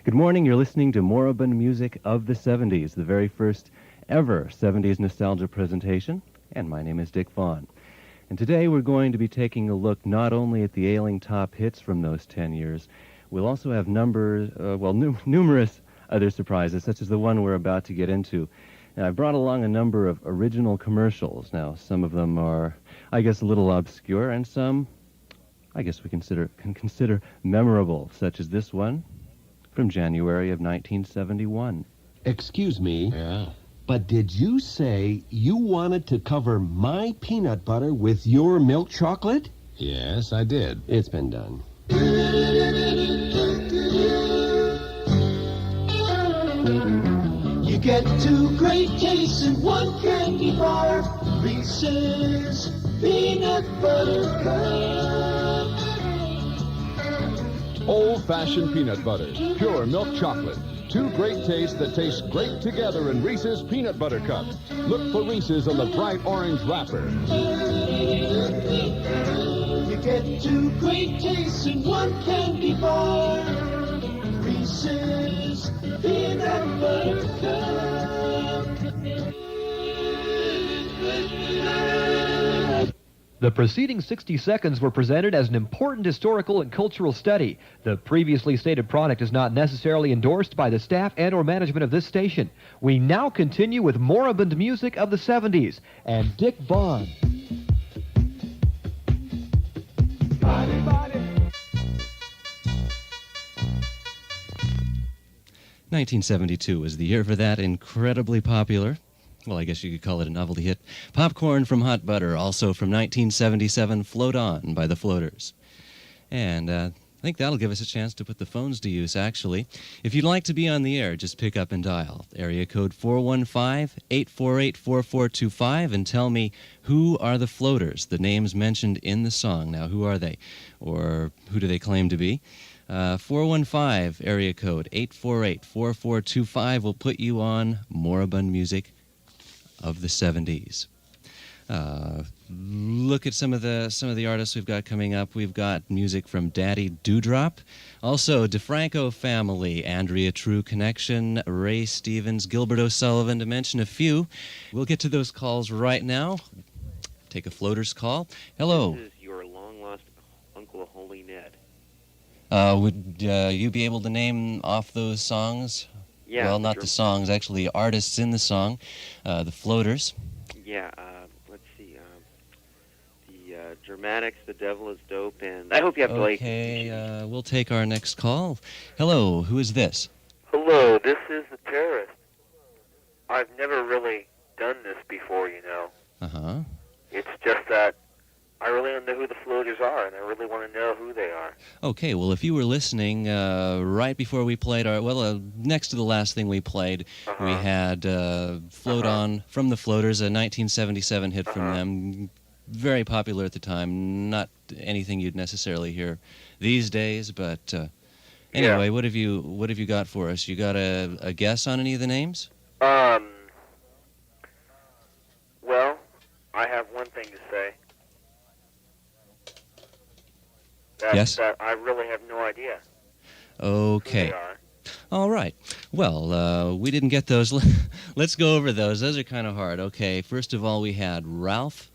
Good morning, you're listening to Moribund Music of the 70s, the very first ever 70s nostalgia presentation, and my name is Dick Vaughn. And today we're going to be taking a look not only at the ailing top hits from those 10 years, we'll also have numerous other surprises, such as the one we're about to get into. Now, I've brought along a number of original commercials. Now, some of them are, I guess, a little obscure, and some, I guess we can consider memorable, such as this one from January of 1971. Excuse me. Yeah? But did you say you wanted to cover my peanut butter with your milk chocolate? Yes, I did. It's been done. You get two great tastes in one candy bar. Reese's Peanut Butter Cup. Old-fashioned peanut butter, pure milk chocolate. Two great tastes that taste great together in Reese's Peanut Butter Cup. Look for Reese's on the bright orange wrapper. You get two great tastes in one candy bar. Reese's Peanut Butter Cup. The preceding 60 seconds were presented as an important historical and cultural study. The previously stated product is not necessarily endorsed by the staff and or management of this station. We now continue with Moribund music of the 70s and Dick Vaughn. 1972 was the year for that incredibly popular, well, I guess you could call it a novelty hit, Popcorn from Hot Butter, also from 1977, Float On by the Floaters. And I think that'll give us a chance to put the phones to use, actually. If you'd like to be on the air, just pick up and dial. Area code 415-848-4425 and tell me who are the Floaters, the names mentioned in the song. Now, who are they? Or who do they claim to be? 415, area code 848-4425 will put you on Moribund music of the 70s. Look at some of the artists we've got coming up. We've got music from Daddy Dewdrop, also DeFranco Family, Andrea True Connection, Ray Stevens, Gilbert O'Sullivan, to mention a few. We'll get to those calls right now. Take a floater's call. Hello. This is your long-lost Uncle Holy Ned. Would you be able to name off those songs? Yeah. Well, not the songs, actually the artists in the song, the Floaters. Yeah, let's see. The Dramatics, The Devil is Dope, and I hope you have Blake. Okay, we'll take our next call. Hello, who is this? Hello, this is the terrorist. I've never really done this before, you know. Uh-huh. It's just that I really don't know who the Floaters are, and I really want to know who they are. Okay, well, if you were listening right before we played next to the last thing we played, we had Float On from the Floaters, a 1977 hit from them. Very popular at the time, not anything you'd necessarily hear these days, but anyway, what have you got for us? You got a guess on any of the names? Well, I have one thing to say. Yes? That I really have no idea. Okay. Who they are. All right. Well, we didn't get those. Let's go over those. Those are kind of hard. Okay, first of all, we had Ralph,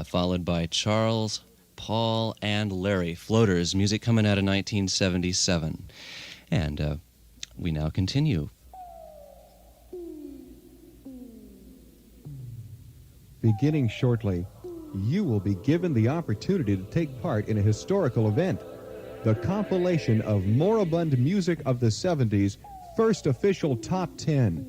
followed by Charles, Paul, and Larry. Floaters, music coming out of 1977. And we now continue. Beginning shortly, you will be given the opportunity to take part in a historical event. The compilation of Moribund music of the 70s, first official top 10.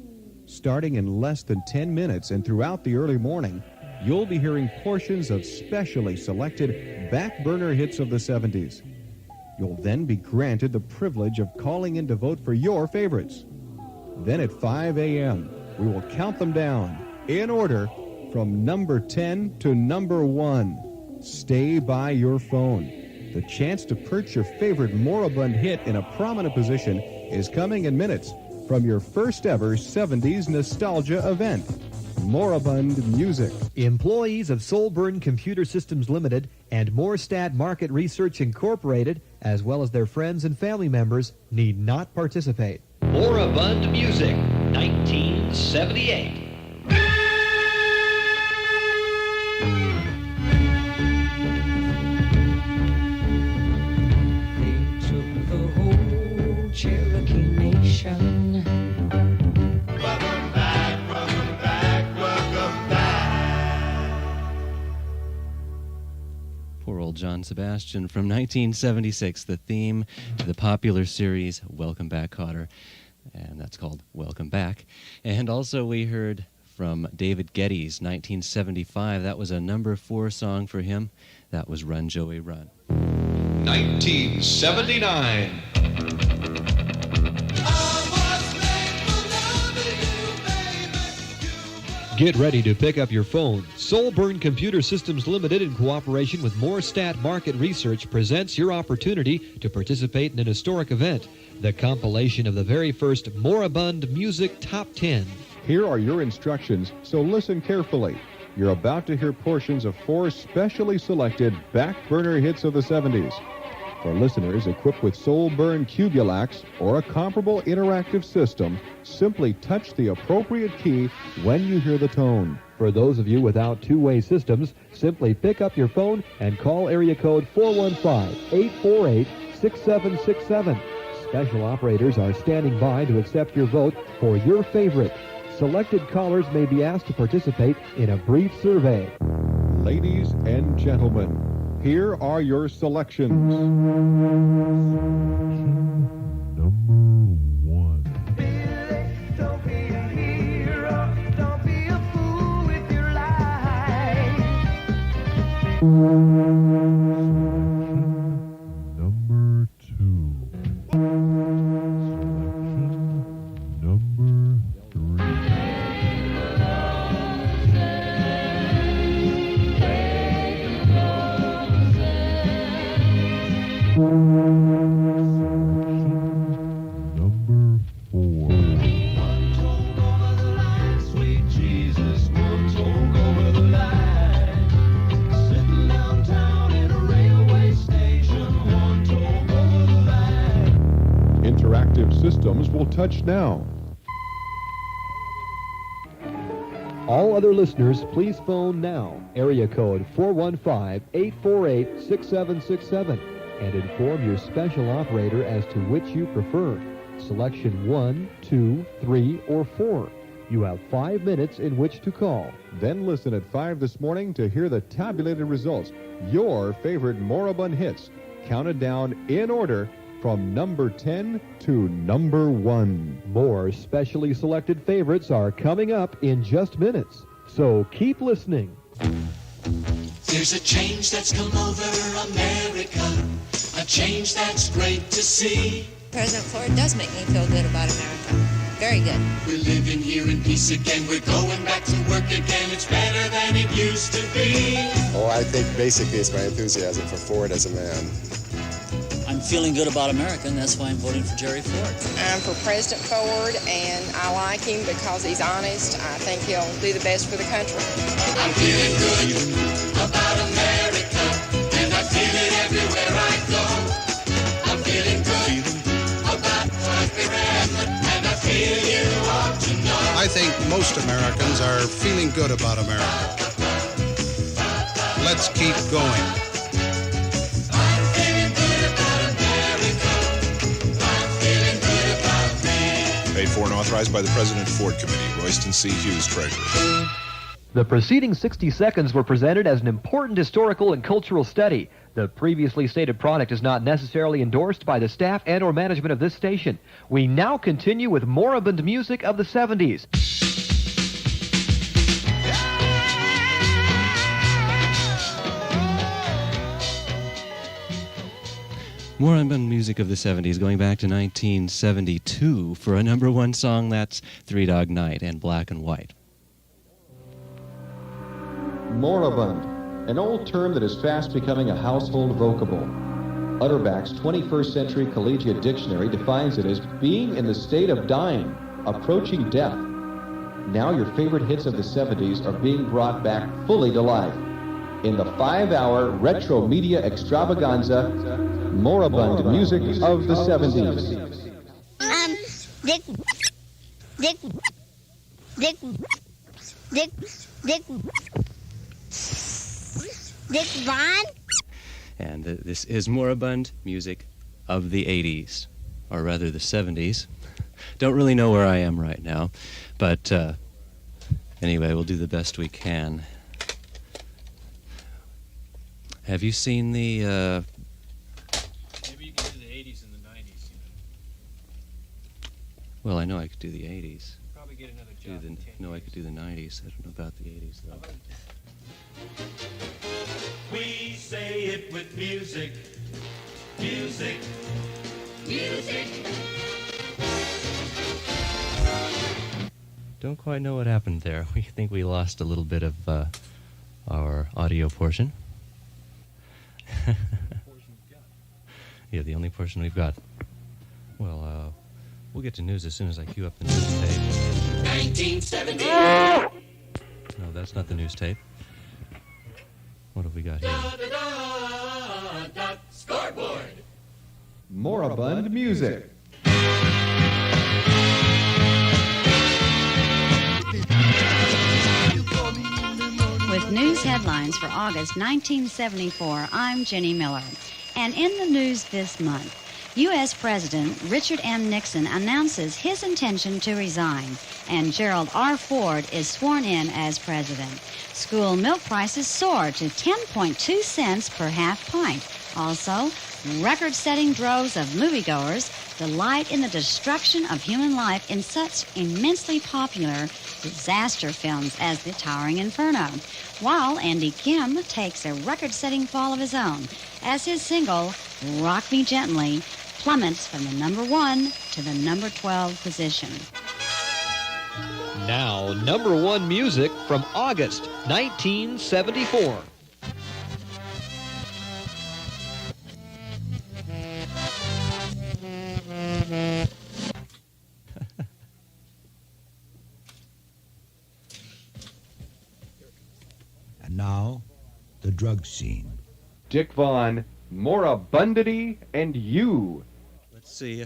Starting in less than 10 minutes and throughout the early morning, you'll be hearing portions of specially selected back burner hits of the 70s. You'll then be granted the privilege of calling in to vote for your favorites. Then at 5 a.m., we will count them down, in order, from number 10 to number 1. Stay by your phone. The chance to perch your favorite Moribund hit in a prominent position is coming in minutes from your first ever 70s nostalgia event. Moribund music. Employees of Solburn Computer Systems Limited and Morestat Market Research Incorporated, as well as their friends and family members, need not participate. Moribund music, 1978. Cherokee Nation. Welcome back, welcome back, welcome back. Poor old John Sebastian from 1976, the theme to the popular series Welcome Back, Kotter. And that's called Welcome Back. And also we heard from David Geddes, 1975. That was a number 4 song for him. That was Run, Joey, Run. 1979. Get ready to pick up your phone. Solburn Computer Systems Limited, in cooperation with Morestat Market Research, presents your opportunity to participate in an historic event, the compilation of the very first Moribund Music Top 10. Here are your instructions, so listen carefully. You're about to hear portions of 4 specially selected back burner hits of the 70s. For listeners equipped with Solburn Cubulax or a comparable interactive system, simply touch the appropriate key when you hear the tone. For those of you without two-way systems, simply pick up your phone and call area code 415-848-6767. Special operators are standing by to accept your vote for your favorite. Selected callers may be asked to participate in a brief survey. Ladies and gentlemen, here are your selections. Number 2. Number 3. Interactive systems will touch now. All other listeners, please phone now. Area code 415-848-6767 and inform your special operator as to which you prefer. Selection 1, 2, 3, or 4. You have 5 minutes in which to call. Then listen at 5 this morning to hear the tabulated results. Your favorite Moribund hits, counted down in order from number 10 to number 1. More specially selected favorites are coming up in just minutes, so keep listening. There's a change that's come over America, a change that's great to see. President Ford does make me feel good about America. Very good. We're living here in peace again, we're going back to work again, it's better than it used to be. Oh, I think basically it's my enthusiasm for Ford as a man. I'm feeling good about America, and that's why I'm voting for Jerry Ford. I'm for President Ford, and I like him because he's honest. I think he'll do the best for the country. I'm feeling good about America, and I feel it everywhere I go. I'm feeling good about America, and I feel you ought to know. I think most Americans are feeling good about America. Let's keep going. Paid for and authorized by the President Ford Committee. Royston C. Hughes, Treasurer. The preceding 60 seconds were presented as an important historical and cultural study. The previously stated product is not necessarily endorsed by the staff and or management of this station. We now continue with Moribund music of the 70s. Moribund music of the 70s, going back to 1972 for a number 1 song. That's Three Dog Night and Black and White. Moribund, an old term that is fast becoming a household vocable. Utterback's 21st Century Collegiate Dictionary defines it as being in the state of dying, approaching death. Now your favorite hits of the 70s are being brought back fully to life. In the 5-hour retro media extravaganza, Moribund music of the 70s. Dick Vaughn? And this is Moribund music of the 80s, or rather the 70s. Don't really know where I am right now, but anyway, we'll do the best we can. Have you seen the... Maybe you can do the 80s and the 90s. Well, I know I could do the 80s. Probably get another job. No, I could do the 90s. I don't know about the 80s, though. We say it with music, music, music. Don't quite know what happened there. We think we lost a little bit of our audio portion. Yeah, the only portion we've got. Well, we'll get to news as soon as I cue up the news tape. 1970. No, that's not the news tape. What have we got here? Scoreboard. Moribund music. You call me with news headlines for August 1974. I'm Jenny Miller. And in the news this month, U.S. President Richard M. Nixon announces his intention to resign, and Gerald R. Ford is sworn in as president. School milk prices soar to 10.2 cents per half pint. Also, record-setting droves of moviegoers delight in the destruction of human life in such immensely popular disaster films as The Towering Inferno, while Andy Kim takes a record-setting fall of his own as his single, Rock Me Gently, plummets from the number 1 to the number 12 position. Now, number 1 music from August 1974. And now, the drug scene. Dick Vaughn, Moribundity, and You. Let's see.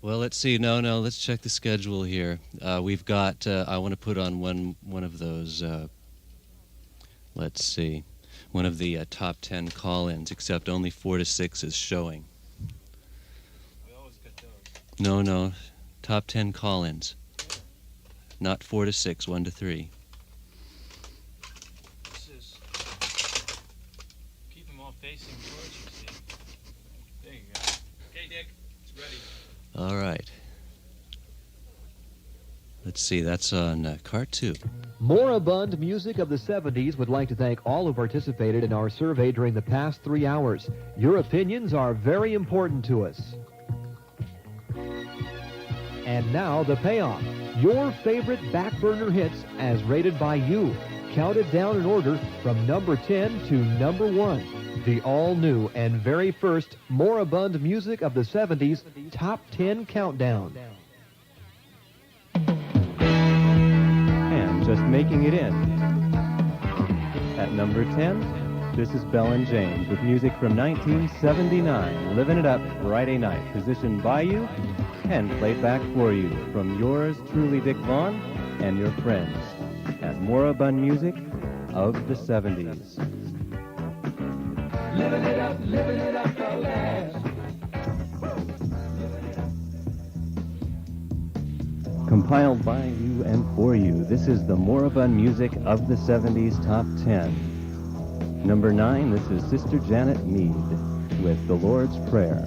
Well, let's see. No, let's check the schedule here. We've got, I want to put on one of those, let's see, one of the top 10 call-ins, except only 4 to 6 is showing. We always get those. No, top 10 call-ins. Not 4 to 6, 1 to 3. This is, keep them all facing towards you, see. There you go. Okay, Dick, it's ready. All right. Let's see, that's on cart 2. Moribund Music of the 70s would like to thank all who participated in our survey during the past 3 hours. Your opinions are very important to us. And now the payoff. Your favorite backburner hits as rated by you. Counted down in order from number 10 to number 1. The all-new and very first Moribund Music of the 70s Top 10 Countdown. And just making it in. At number 10, this is Bell and James with music from 1979, Living It Up Friday Night, positioned by you and played back for you from yours truly, Dick Vaughn, and your friends at Moribund Music of the 70s. Living it up at last. Compiled by you and for you, this is the Moribund Music of the 70s Top 10. Number 9, this is Sister Janet Mead with The Lord's Prayer.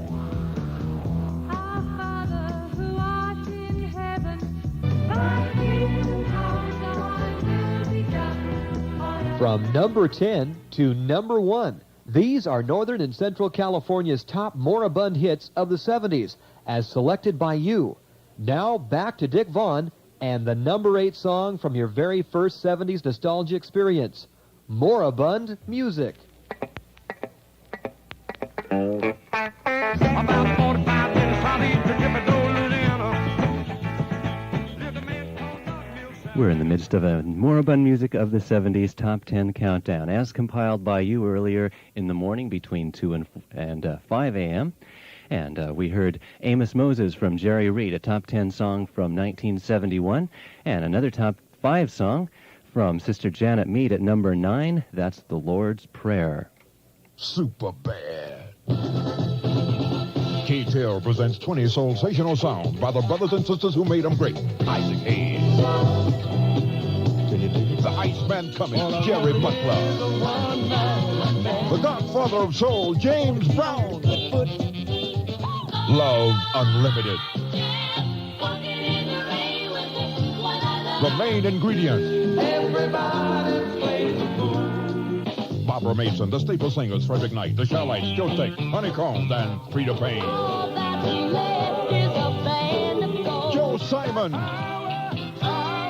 From number 10 to number 1, these are Northern and Central California's top Moribund hits of the 70s, as selected by you. Now back to Dick Vaughn and the number 8 song from your very first 70s nostalgia experience, Moribund Music. About 45 minutes, I'll eat the We're in the midst of a Moribund Music of the 70s Top 10 Countdown, as compiled by you earlier in the morning between 2 and 5 a.m. And we heard Amos Moses from Jerry Reed, a top 10 song from 1971, and another top 5 song from Sister Janet Mead at number 9. That's The Lord's Prayer. Super bad. K-Tail presents 20 sensational sounds by the brothers and sisters who made them great. Isaac Hayes. The Iceman Cummings, Jerry Butler. The Godfather of Soul, James Brown. Love Unlimited. The main ingredient. Barbara Mason, the Staple Singers, Frederick Knight, the Shallites, Joe Steak, Honeycombs, and Frida Payne. Joe Simon,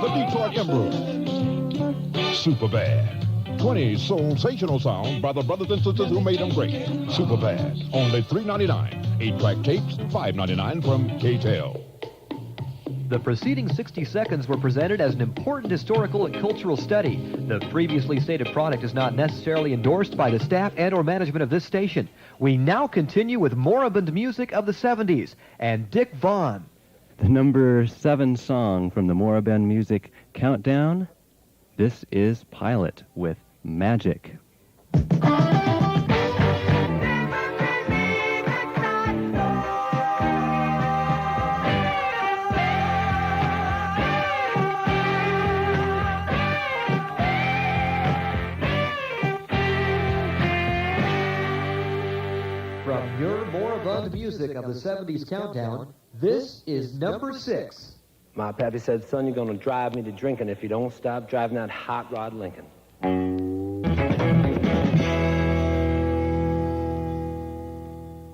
the Detroit Emperor. Superbad. 20 sensational sounds by the brothers and sisters who made them great. Superbad. Only $3.99. 8-track tapes, $5.99 from K-Tail. The preceding 60 seconds were presented as an important historical and cultural study. The previously stated product is not necessarily endorsed by the staff and or management of this station. We now continue with Moribund Music of the 70s and Dick Vaughn. The number 7 song from the Moribund Music Countdown, This is Pilot with Magic. From your moribund music of the 70s countdown, this is number 6. My pappy said, son, you're going to drive me to drinking if you don't stop driving that hot rod Lincoln.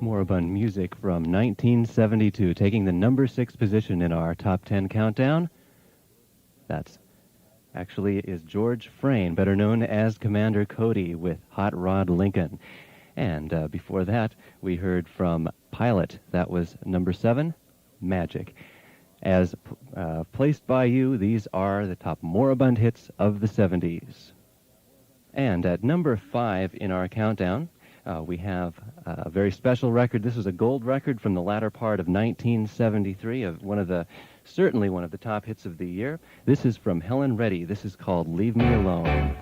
Moribund music from 1972, taking the number 6 position in our top 10 countdown. That's actually is George Frayne, better known as Commander Cody with Hot Rod Lincoln. And before that, we heard from Pilot. That was number 7, Magic. As placed by you, these are the top moribund hits of the 70s. And at number 5 in our countdown, we have a very special record. This is a gold record from the latter part of 1973, of certainly one of the top hits of the year. This is from Helen Reddy. This is called Leave Me Alone.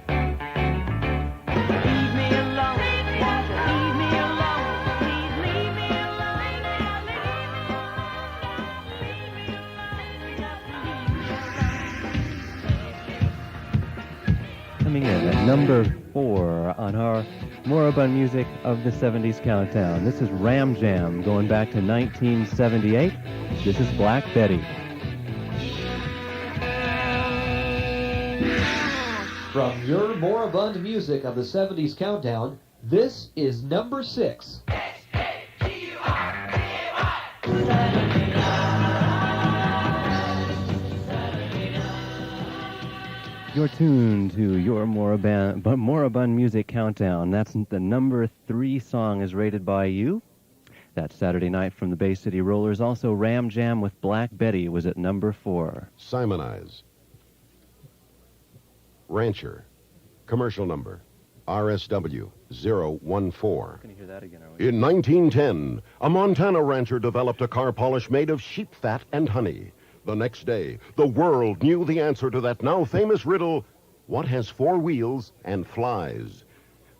Coming in at number 4 on our moribund music of the 70s countdown. This is Ram Jam, going back to 1978. This is Black Betty. From your moribund music of the 70s countdown, this is number 6. You're tuned to your moribund music countdown. That's the number 3 song is rated by you. That Saturday night from the Bay City Rollers. Also, Ram Jam with Black Betty was at number 4. Simonize. Rancher. Commercial number. RSW 014. Can you hear that again? Are we? In 1910, a Montana rancher developed a car polish made of sheep fat and honey. The next day, the world knew the answer to that now famous riddle, what has 4 wheels and flies?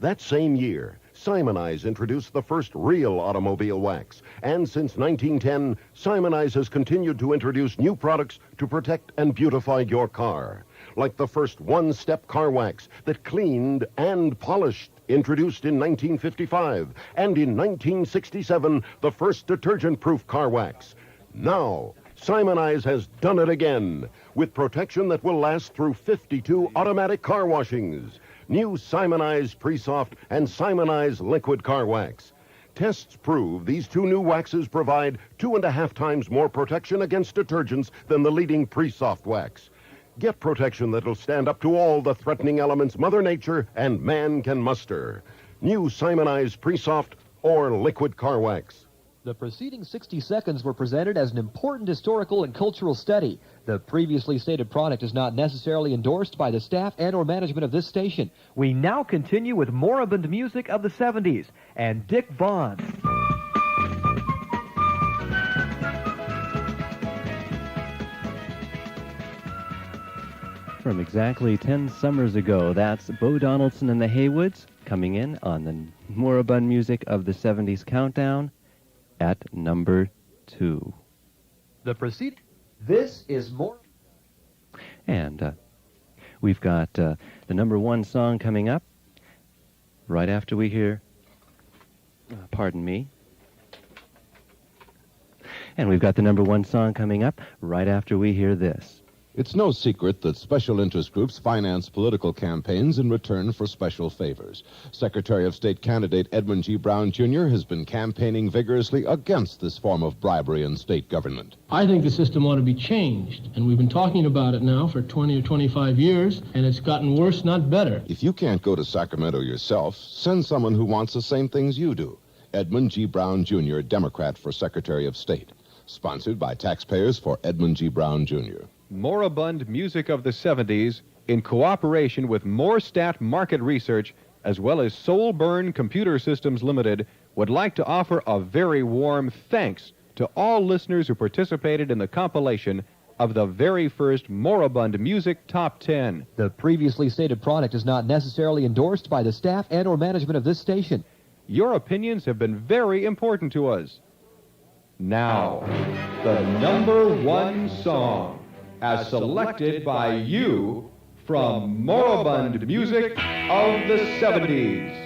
That same year, Simonize introduced the first real automobile wax. And since 1910, Simonize has continued to introduce new products to protect and beautify your car. Like the first one-step car wax that cleaned and polished, introduced in 1955. And in 1967, the first detergent-proof car wax. Now, Simonize has done it again, with protection that will last through 52 automatic car washings. New Simonize Pre-Soft and Simonize Liquid Car Wax. Tests prove these 2 new waxes provide 2.5 times more protection against detergents than the leading Pre-Soft wax. Get protection that'll stand up to all the threatening elements Mother Nature and man can muster. New Simonize Pre-Soft or Liquid Car Wax. The preceding 60 seconds were presented as an important historical and cultural study. The previously stated product is not necessarily endorsed by the staff and or management of this station. We now continue with moribund music of the 70s and Dick Vaughn. From exactly 10 summers ago, that's Bo Donaldson and the Haywoods coming in on the moribund music of the 70s countdown at number 2. The preceding. This is more. And we've got the number 1 song coming up right after we hear, pardon me. And we've got the number 1 song coming up right after we hear this. It's no secret that special interest groups finance political campaigns in return for special favors. Secretary of State candidate Edmund G. Brown, Jr. has been campaigning vigorously against this form of bribery in state government. I think the system ought to be changed, and we've been talking about it now for 20 or 25 years, and it's gotten worse, not better. If you can't go to Sacramento yourself, send someone who wants the same things you do. Edmund G. Brown, Jr., Democrat for Secretary of State. Sponsored by taxpayers for Edmund G. Brown, Jr. Moribund music of the 70s in cooperation with Morestat Market Research as well as Soulburn Computer Systems Limited would like to offer a very warm thanks to all listeners who participated in the compilation of the very first Moribund Music Top 10. The previously stated product is not necessarily endorsed by the staff and or management of this station. Your opinions have been very important to us. Now, the #1 song, as selected by you from Moribund Music of the 70's.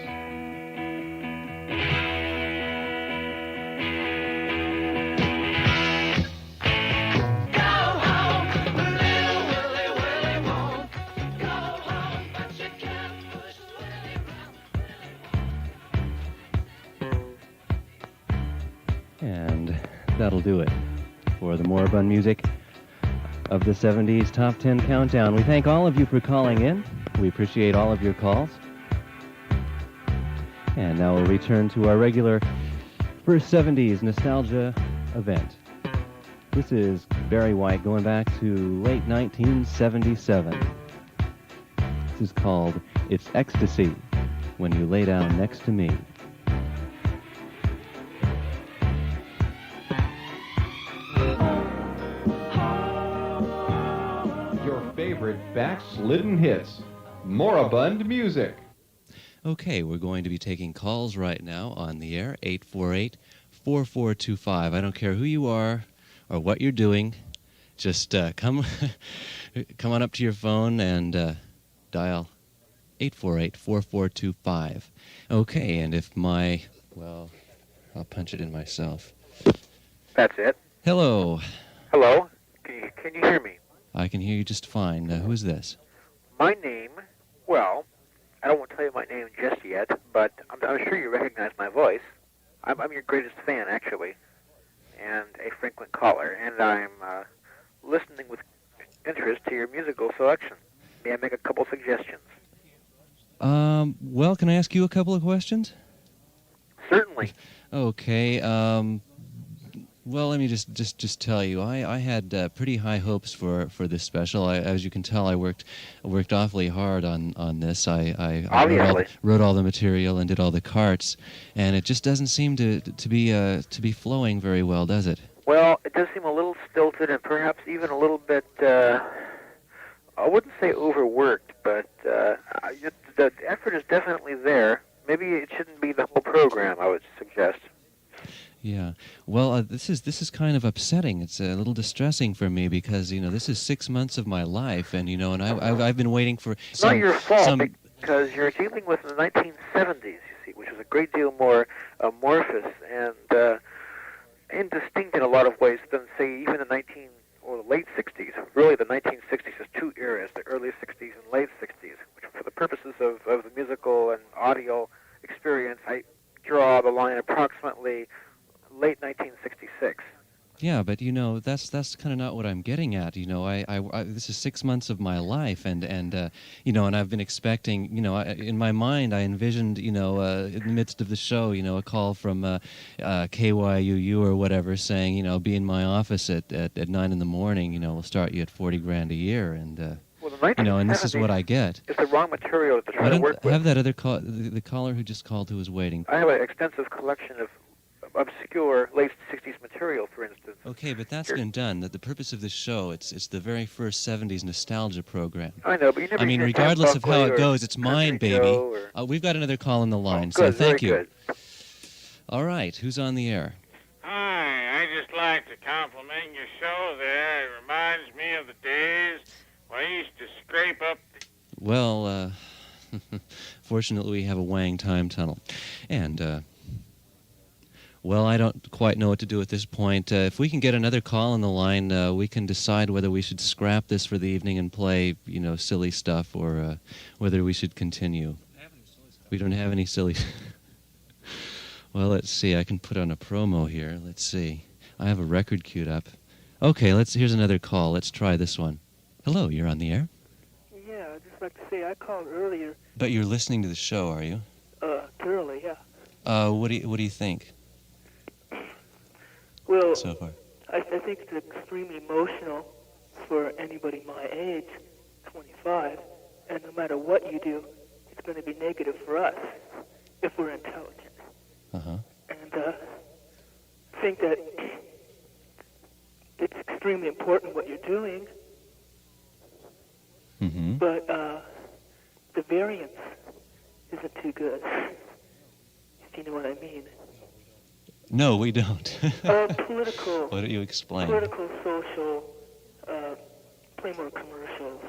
And that'll do it for the Moribund Music of the 70's Top 10 Countdown. We thank all of you for calling in. We appreciate all of your calls. And now we'll return to our regular first 70's Nostalgia event. This is Barry White going back to late 1977. This is called It's Ecstasy When You Lay Down Next to Me. Favorite backslidden hits, Moribund Music. Okay, we're going to be taking calls right now on the air, 848-4425. I don't care who you are or what you're doing. Just come on up to your phone and dial 848-4425. Okay, and if well, I'll punch it in myself. That's it. Hello. Hello. Can you hear me? I can hear you just fine. Who is this? My name, well, I don't want to tell you my name just yet, but I'm sure you recognize my voice. I'm your greatest fan, actually, and a frequent caller, and I'm listening with interest to your musical selection. May I make a couple suggestions? Well, can I ask you a couple of questions? Certainly. Okay, well, let me just tell you, I had pretty high hopes for this special. As you can tell, I worked awfully hard on this. I wrote all the material and did all the carts, and it just doesn't seem to be flowing very well, does it? Well, it does seem a little stilted and perhaps even a little bit, I wouldn't say overworked, but the effort is definitely there. Maybe it shouldn't be the whole program, I would suggest. Yeah. Well, this is kind of upsetting. It's a little distressing for me because this is 6 months of my life, and and I've been waiting for. It's not your fault because you're dealing with the 1970s, you see, which was a great deal more amorphous and indistinct in a lot of ways than say even the late 60s. Really, the 1960s is two eras: the early 60s and late 60s. Which, for the purposes of the musical and audio experience, I draw the line approximately late 1966. Yeah, but that's kind of not what I'm getting at. This is 6 months of my life, and I've been expecting. In my mind, I envisioned, in the midst of the show, a call from KYUU or whatever saying, be in my office at 9 in the morning. We'll start you at $40,000 a year, and and this is what I get. It's the wrong material to try to work with. I have that other the caller who just called who was waiting. I have an extensive collection of obscure late 60s material, for instance. Okay, but that's been done. The purpose of this show, it's the very first 70s nostalgia program. I know, but you never. I mean, regardless of how it goes, it's mine, baby. We've got another call on the line, good, so thank you. Good. All right, who's on the air? Hi, I just like to compliment your show there. It reminds me of the days when I used to scrape up Well, fortunately we have a Wang time tunnel. And, well, I don't quite know what to do at this point. If we can get another call on the line, we can decide whether we should scrap this for the evening and play, silly stuff, or whether we should continue. We don't have any silly... Well, let's see. I can put on a promo here. Let's see. I have a record queued up. Okay, here's another call. Let's try this one. Hello, you're on the air? Yeah, I'd just like to say I called earlier. But you're listening to the show, are you? Thoroughly, yeah. What do you think? Well, so far? I think it's extremely emotional for anybody my age, 25, and no matter what you do, it's going to be negative for us if we're intelligent. Uh-huh. And I think that it's extremely important what you're doing, but the variance isn't too good. If you know what I mean. No, we don't. Political. Why don't you explain? Political, social, play more commercials.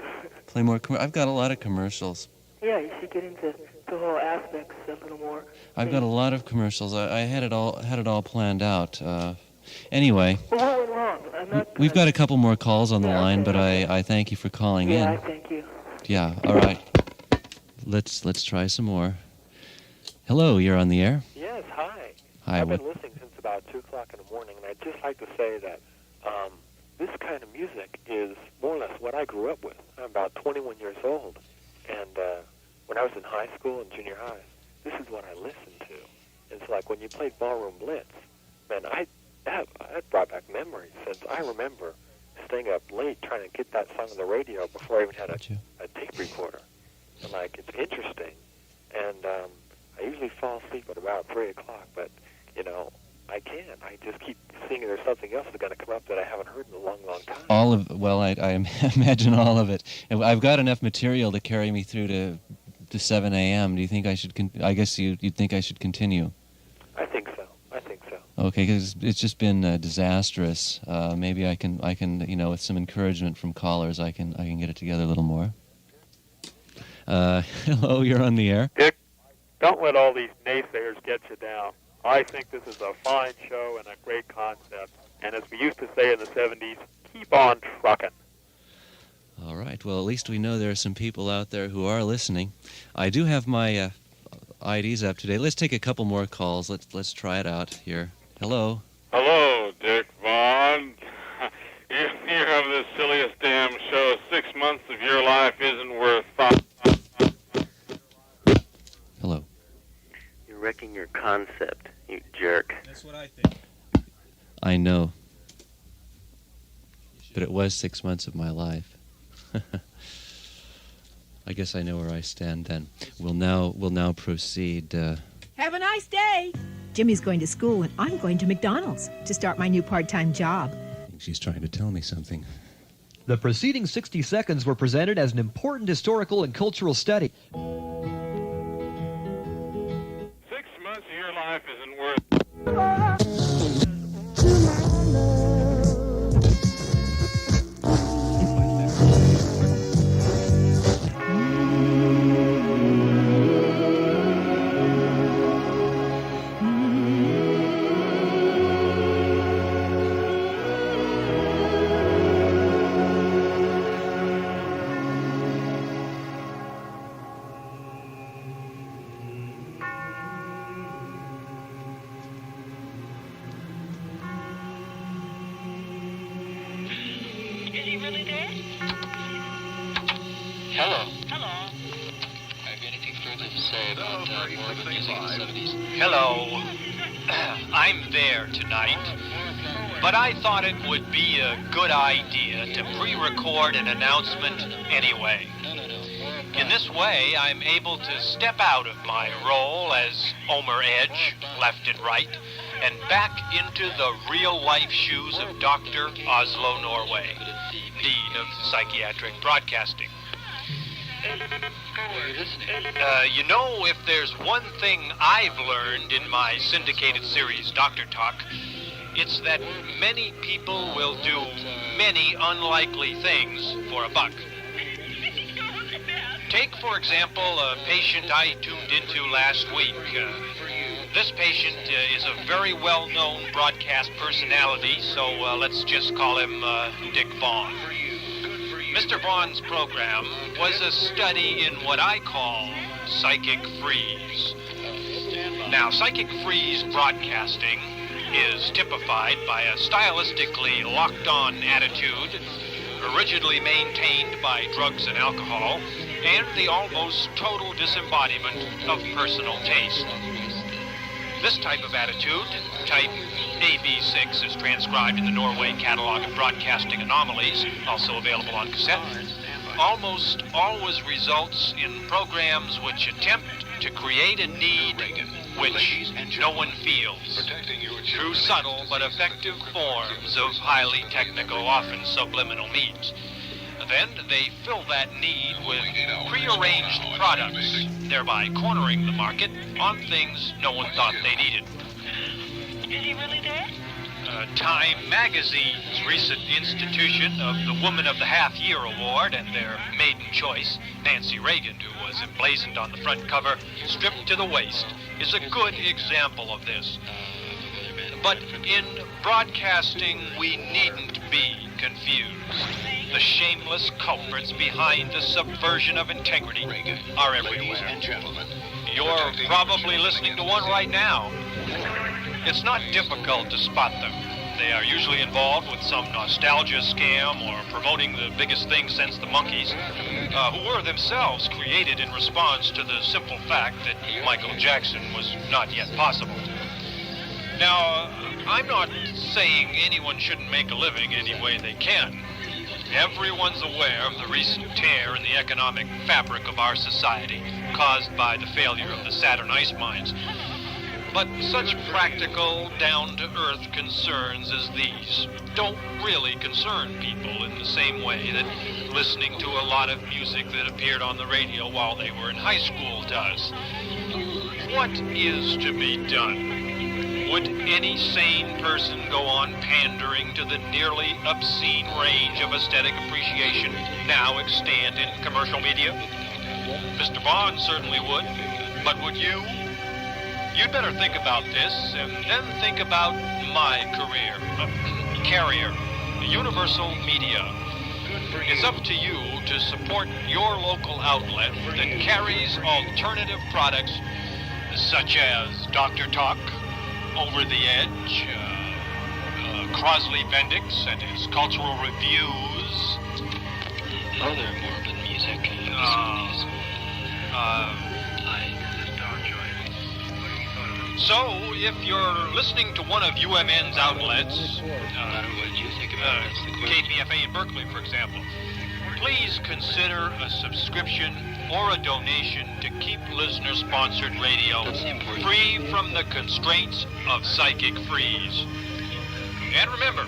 Play more. I've got a lot of commercials. Yeah, you should get into the whole aspects a little more. I've got a lot of commercials. I had it all planned out. Anyway, Well, what went wrong? I'm not, we've got a couple more calls on the line, but I thank you for calling in. I thank you. Yeah. All right. Let's try some more. Hello, you're on the air. Yes, hi. Hi. I've been listening since about 2 o'clock in the morning, and I'd just like to say that this kind of music is more or less what I grew up with. I'm about 21 years old, and when I was in high school and junior high, this is what I listened to. It's like when you played Ballroom Blitz, man, that brought back memories, since I remember staying up late trying to get that song on the radio before I even had a tape recorder. And, like, it's interesting, and I usually fall asleep at about 3 o'clock, but, you know, I can't. I just keep thinking there's something else that's going to come up that I haven't heard in a long, long time. All of I imagine all of it. I've got enough material to carry me through to 7 a.m. Do you think I should? I guess you'd think I should continue. I think so. Okay, because it's just been disastrous. Maybe I can, with some encouragement from callers, I can get it together a little more. Hello, you're on the air. Dick, don't let all these naysayers get you down. I think this is a fine show and a great concept. And as we used to say in the 70s, keep on trucking. All right. Well, at least we know there are some people out there who are listening. I do have my IDs up today. Let's take a couple more calls. Let's try it out here. Hello. Hello, Dick Vaughn. You have the silliest damn show. 6 months of your life isn't worth 5. Hello. You're wrecking your concept, you jerk. That's what I think. I know. But it was 6 months of my life. I guess I know where I stand then. We'll now proceed. Have a nice day. Jimmy's going to school and I'm going to McDonald's to start my new part-time job. She's trying to tell me something. The preceding 60 seconds were presented as an important historical and cultural study. 6 months of your life isn't worth... Hello. Hello. Have you anything further to say about Moribund music in the 70s? Hello. I'm there tonight, but I thought it would be a good idea to pre-record an announcement anyway. In this way, I'm able to step out of my role as Homer Edge, left and right, and back into the real-life shoes of Dr. Oslo Norway, Dean of Psychiatric Broadcasting. If there's one thing I've learned in my syndicated series, Doctor Talk, it's that many people will do many unlikely things for a buck. Take, for example, a patient I tuned into last week. This patient is a very well-known broadcast personality, so let's just call him Dick Vaughn. Mr. Vaughn's program was a study in what I call psychic freeze. Now, psychic freeze broadcasting is typified by a stylistically locked-on attitude, rigidly maintained by drugs and alcohol, and the almost total disembodiment of personal taste. This type of attitude, type AB6 as transcribed in the Norway Catalog of Broadcasting Anomalies, also available on cassette, almost always results in programs which attempt to create a need which no one feels, through subtle but effective forms of highly technical, often subliminal means. Then they fill that need with prearranged products, thereby cornering the market on things no one thought they needed. Is he really dead? Time Magazine's recent institution of the Woman of the Half Year Award and their maiden choice, Nancy Reagan, who was emblazoned on the front cover, stripped to the waist, is a good example of this. But in broadcasting, we needn't be confused. The shameless culprits behind the subversion of integrity are everywhere. You're probably listening to one right now. It's not difficult to spot them. They are usually involved with some nostalgia scam or promoting the biggest thing since the monkeys, who were themselves created in response to the simple fact that Michael Jackson was not yet possible. Now, I'm not saying anyone shouldn't make a living any way they can. Everyone's aware of the recent tear in the economic fabric of our society caused by the failure of the Saturn ice mines. But such practical, down-to-earth concerns as these don't really concern people in the same way that listening to a lot of music that appeared on the radio while they were in high school does. What is to be done? Would any sane person go on pandering to the nearly obscene range of aesthetic appreciation now extant in commercial media? Mr. Vaughn certainly would, but would you? You'd better think about this and then think about my career. Carrier, Universal Media. It's up to you to support your local outlet that carries alternative products such as Dr. Talk, Over the Edge, Crosley Bendix and his cultural reviews. Other Moribund music. So, if you're listening to one of UMN's outlets, KPFA in Berkeley, for example, please consider a subscription or a donation to keep listener-sponsored radio free from the constraints of psychic freeze. And remember,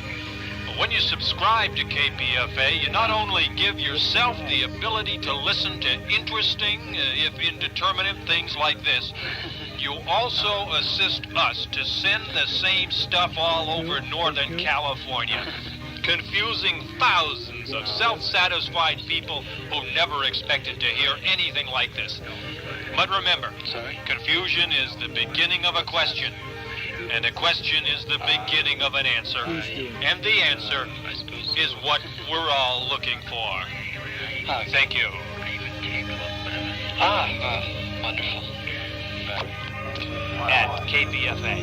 when you subscribe to KPFA, you not only give yourself the ability to listen to interesting, if indeterminate, things like this, you also assist us to send the same stuff all over Northern California, confusing thousands of self-satisfied people who never expected to hear anything like this. But remember, confusion is the beginning of a question, and a question is the beginning of an answer, and the answer is what we're all looking for. Thank you. Wonderful. At KPFA.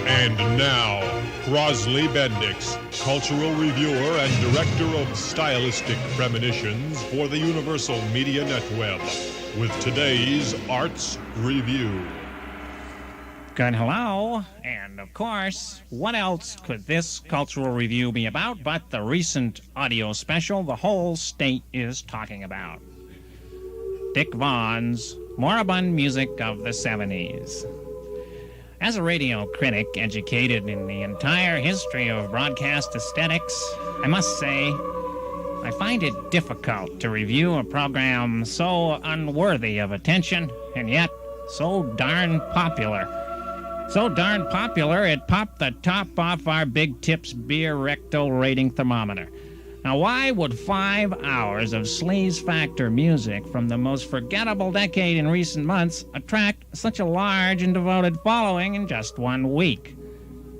And now, Crosley Bendix, cultural reviewer and director of stylistic premonitions for the Universal Media Netweb, with today's Arts Review. Good hello, and of course, what else could this cultural review be about but the recent audio special the whole state is talking about? Dick Vaughn's Moribund Music of the 70's. As a radio critic educated in the entire history of broadcast aesthetics, I must say, I find it difficult to review a program so unworthy of attention and yet so darn popular. So darn popular, it popped the top off our Big Tips beer rectal rating thermometer. Now, why would 5 hours of sleaze factor music from the most forgettable decade in recent months attract such a large and devoted following in just 1 week?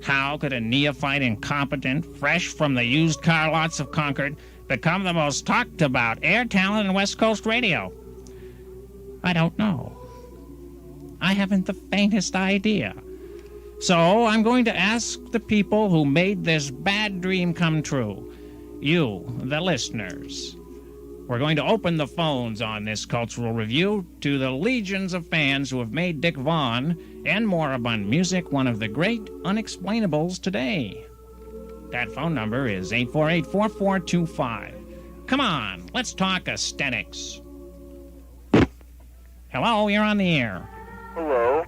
How could a neophyte incompetent, fresh from the used car lots of Concord, become the most talked about air talent in West Coast radio? I don't know. I haven't the faintest idea. So I'm going to ask the people who made this bad dream come true. you, the listeners. We're going to open the phones on this cultural review to the legions of fans who have made Dick Vaughn and Moribund music one of the great unexplainables today. That phone number is 848-4425. Come on, let's talk aesthetics. Hello, you're on the air. Hello.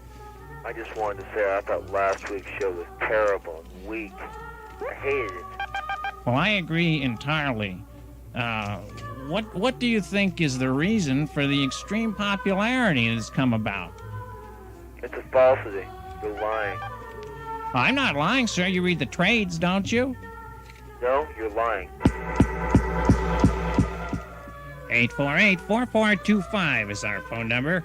I just wanted to say I thought last week's show was terrible and weak. I hated it. Well, I agree entirely. What do you think is the reason for the extreme popularity that's come about? It's a falsity. You're lying. I'm not lying, sir. You read the trades, don't you? No, you're lying. 848-4425 is our phone number.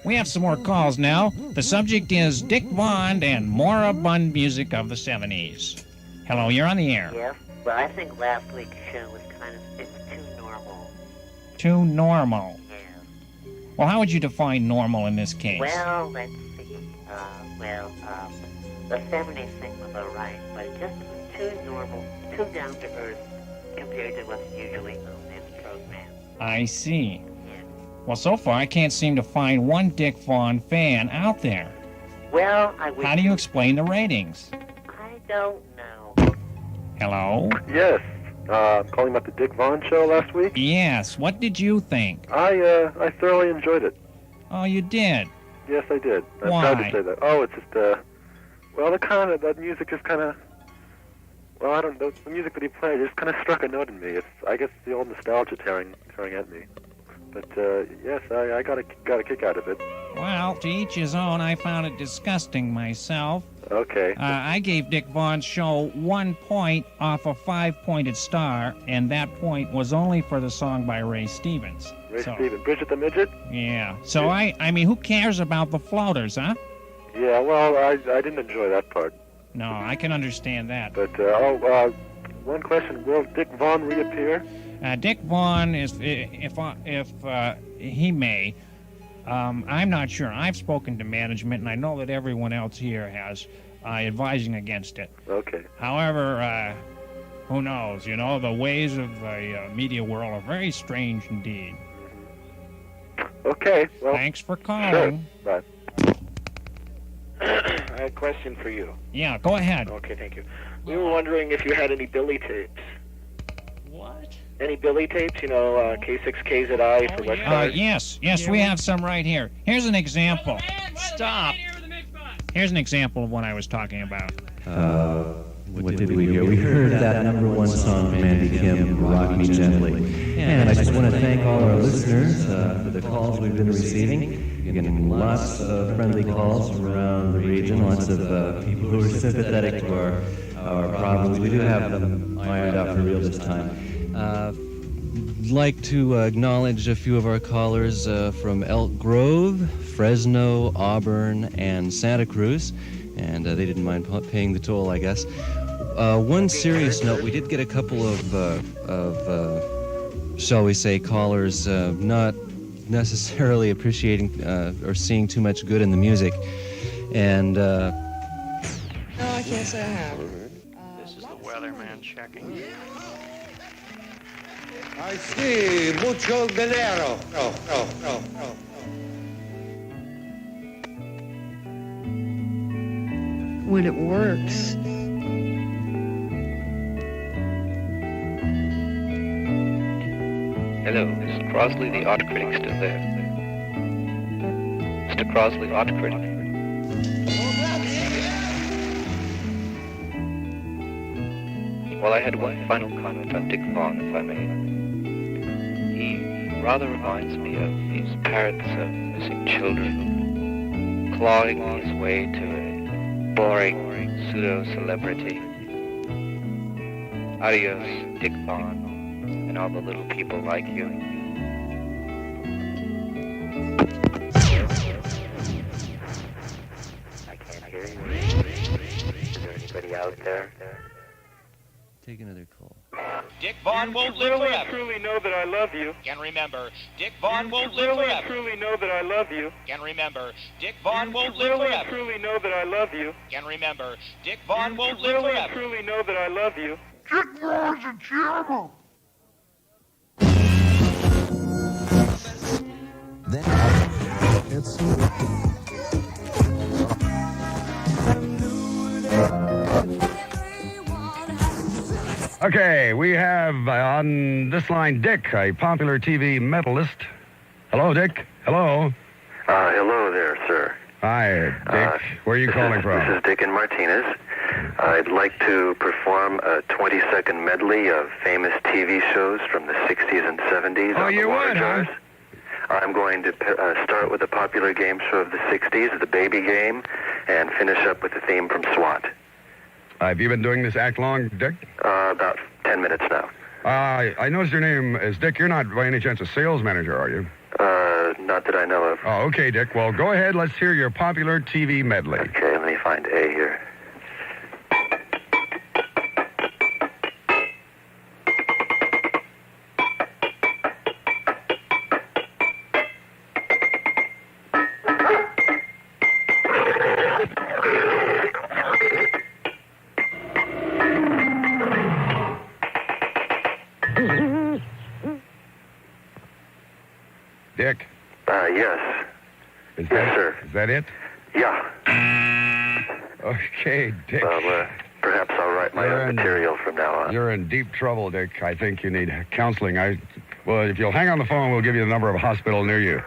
We have some more calls now. The subject is Dick Vaughn and Moribund music of the 70s. Hello, you're on the air. Yes, but I think last week's show was it's too normal. Too normal. Yeah. Well, how would you define normal in this case? Well, let's see. The 70s thing was alright, but it just was too normal, too down to earth compared to what's usually on this program. I see. Well, so far I can't seem to find one Dick Vaughn fan out there. Well, I would... How do you explain the ratings? I don't know. Hello? Yes. Calling about the Dick Vaughn show last week? Yes. What did you think? I thoroughly enjoyed it. Oh, you did? Yes, I did. I'm Why? proud to say that. Oh, it's just, that music just kind of, well, I don't know, the music that he played just kind of struck a note in me. I guess the old nostalgia tearing at me. But, yes, I got a kick out of it. Well, to each his own. I found it disgusting myself. Okay. I gave Dick Vaughn's show 1 point off a 5-pointed star, and that point was only for the song by Ray Stevens. Ray Stevens, Bridget the Midget? Yeah. So, I mean, who cares about the floaters, huh? Yeah, well, I didn't enjoy that part. No, I can understand that. But, one question. Will Dick Vaughn reappear? Dick Vaughn is, if he may, I'm not sure. I've spoken to management, and I know that everyone else here has, advising against it. Okay. However, who knows? You know, the ways of the media world are very strange indeed. Okay. Well, thanks for calling. Sure. Bye. I had a question for you. Yeah, go ahead. Okay, thank you. We were wondering if you had any Billy tapes. What? Any Billy tapes? You know, K6KZI for West Side? Yes, we have some right here. Here's an example. Stop. Here's an example of what I was talking about. What did we hear? We heard that #1 song from Andy Kim, Rock Me Gently. And I just want to thank all our listeners for the calls we've been receiving. Getting lots of friendly calls from around the region, lots of people who are sympathetic to our problems. We do have them ironed out for real this time. Like to acknowledge a few of our callers from Elk Grove, Fresno, Auburn, and Santa Cruz, and they didn't mind paying the toll, I guess. One serious note, we did get a couple of shall we say, callers not necessarily appreciating or seeing too much good in the music, and No, I can't say I have. This is the weatherman checking. I see mucho dinero. When it works. Hello, is Crosley the art critic still there? Mr. Crosley, art critic. Well, I had one final comment on Dick Vaughn, if I may. He rather reminds me of these parents of missing children, clawing his way to a boring pseudo-celebrity. Adios, Dick Vaughn, and all the little people like you. I can't hear you. Is there anybody out there? Take another call. Dick Vaughn won't live Really forever. and truly know that I love you. And remember, Dick Vaughn won't live Really and forever. truly know that I love you. And remember, Dick Vaughn won't live Really and forever. truly know that I love you. And remember, Dick Vaughn won't live Really and forever. truly know that I love you. Okay, we have on this line Dick, a popular TV medalist. Hello, Dick. Hello. Hello there, sir. Hi, Dick. Where are you calling from? This is Dick in Martinez. I'd like to perform a 20-second medley of famous TV shows from the 60s and 70s. Oh, you would, huh? I'm going to start with a popular game show of the 60s, The Baby Game, and finish up with the theme from SWAT. Have you been doing this act long, Dick? About 10 minutes now. I noticed your name is Dick. You're not by any chance a sales manager, are you? Not that I know of. Oh, okay, Dick. Well, go ahead. Let's hear your popular TV medley. Okay, let me find A here. Dick? Yes. Yes, sir. Is that it? Yeah. Okay, Dick. Perhaps I'll write my own material from now on. You're in deep trouble, Dick. I think you need counseling. Well, if you'll hang on the phone, we'll give you the number of a hospital near you.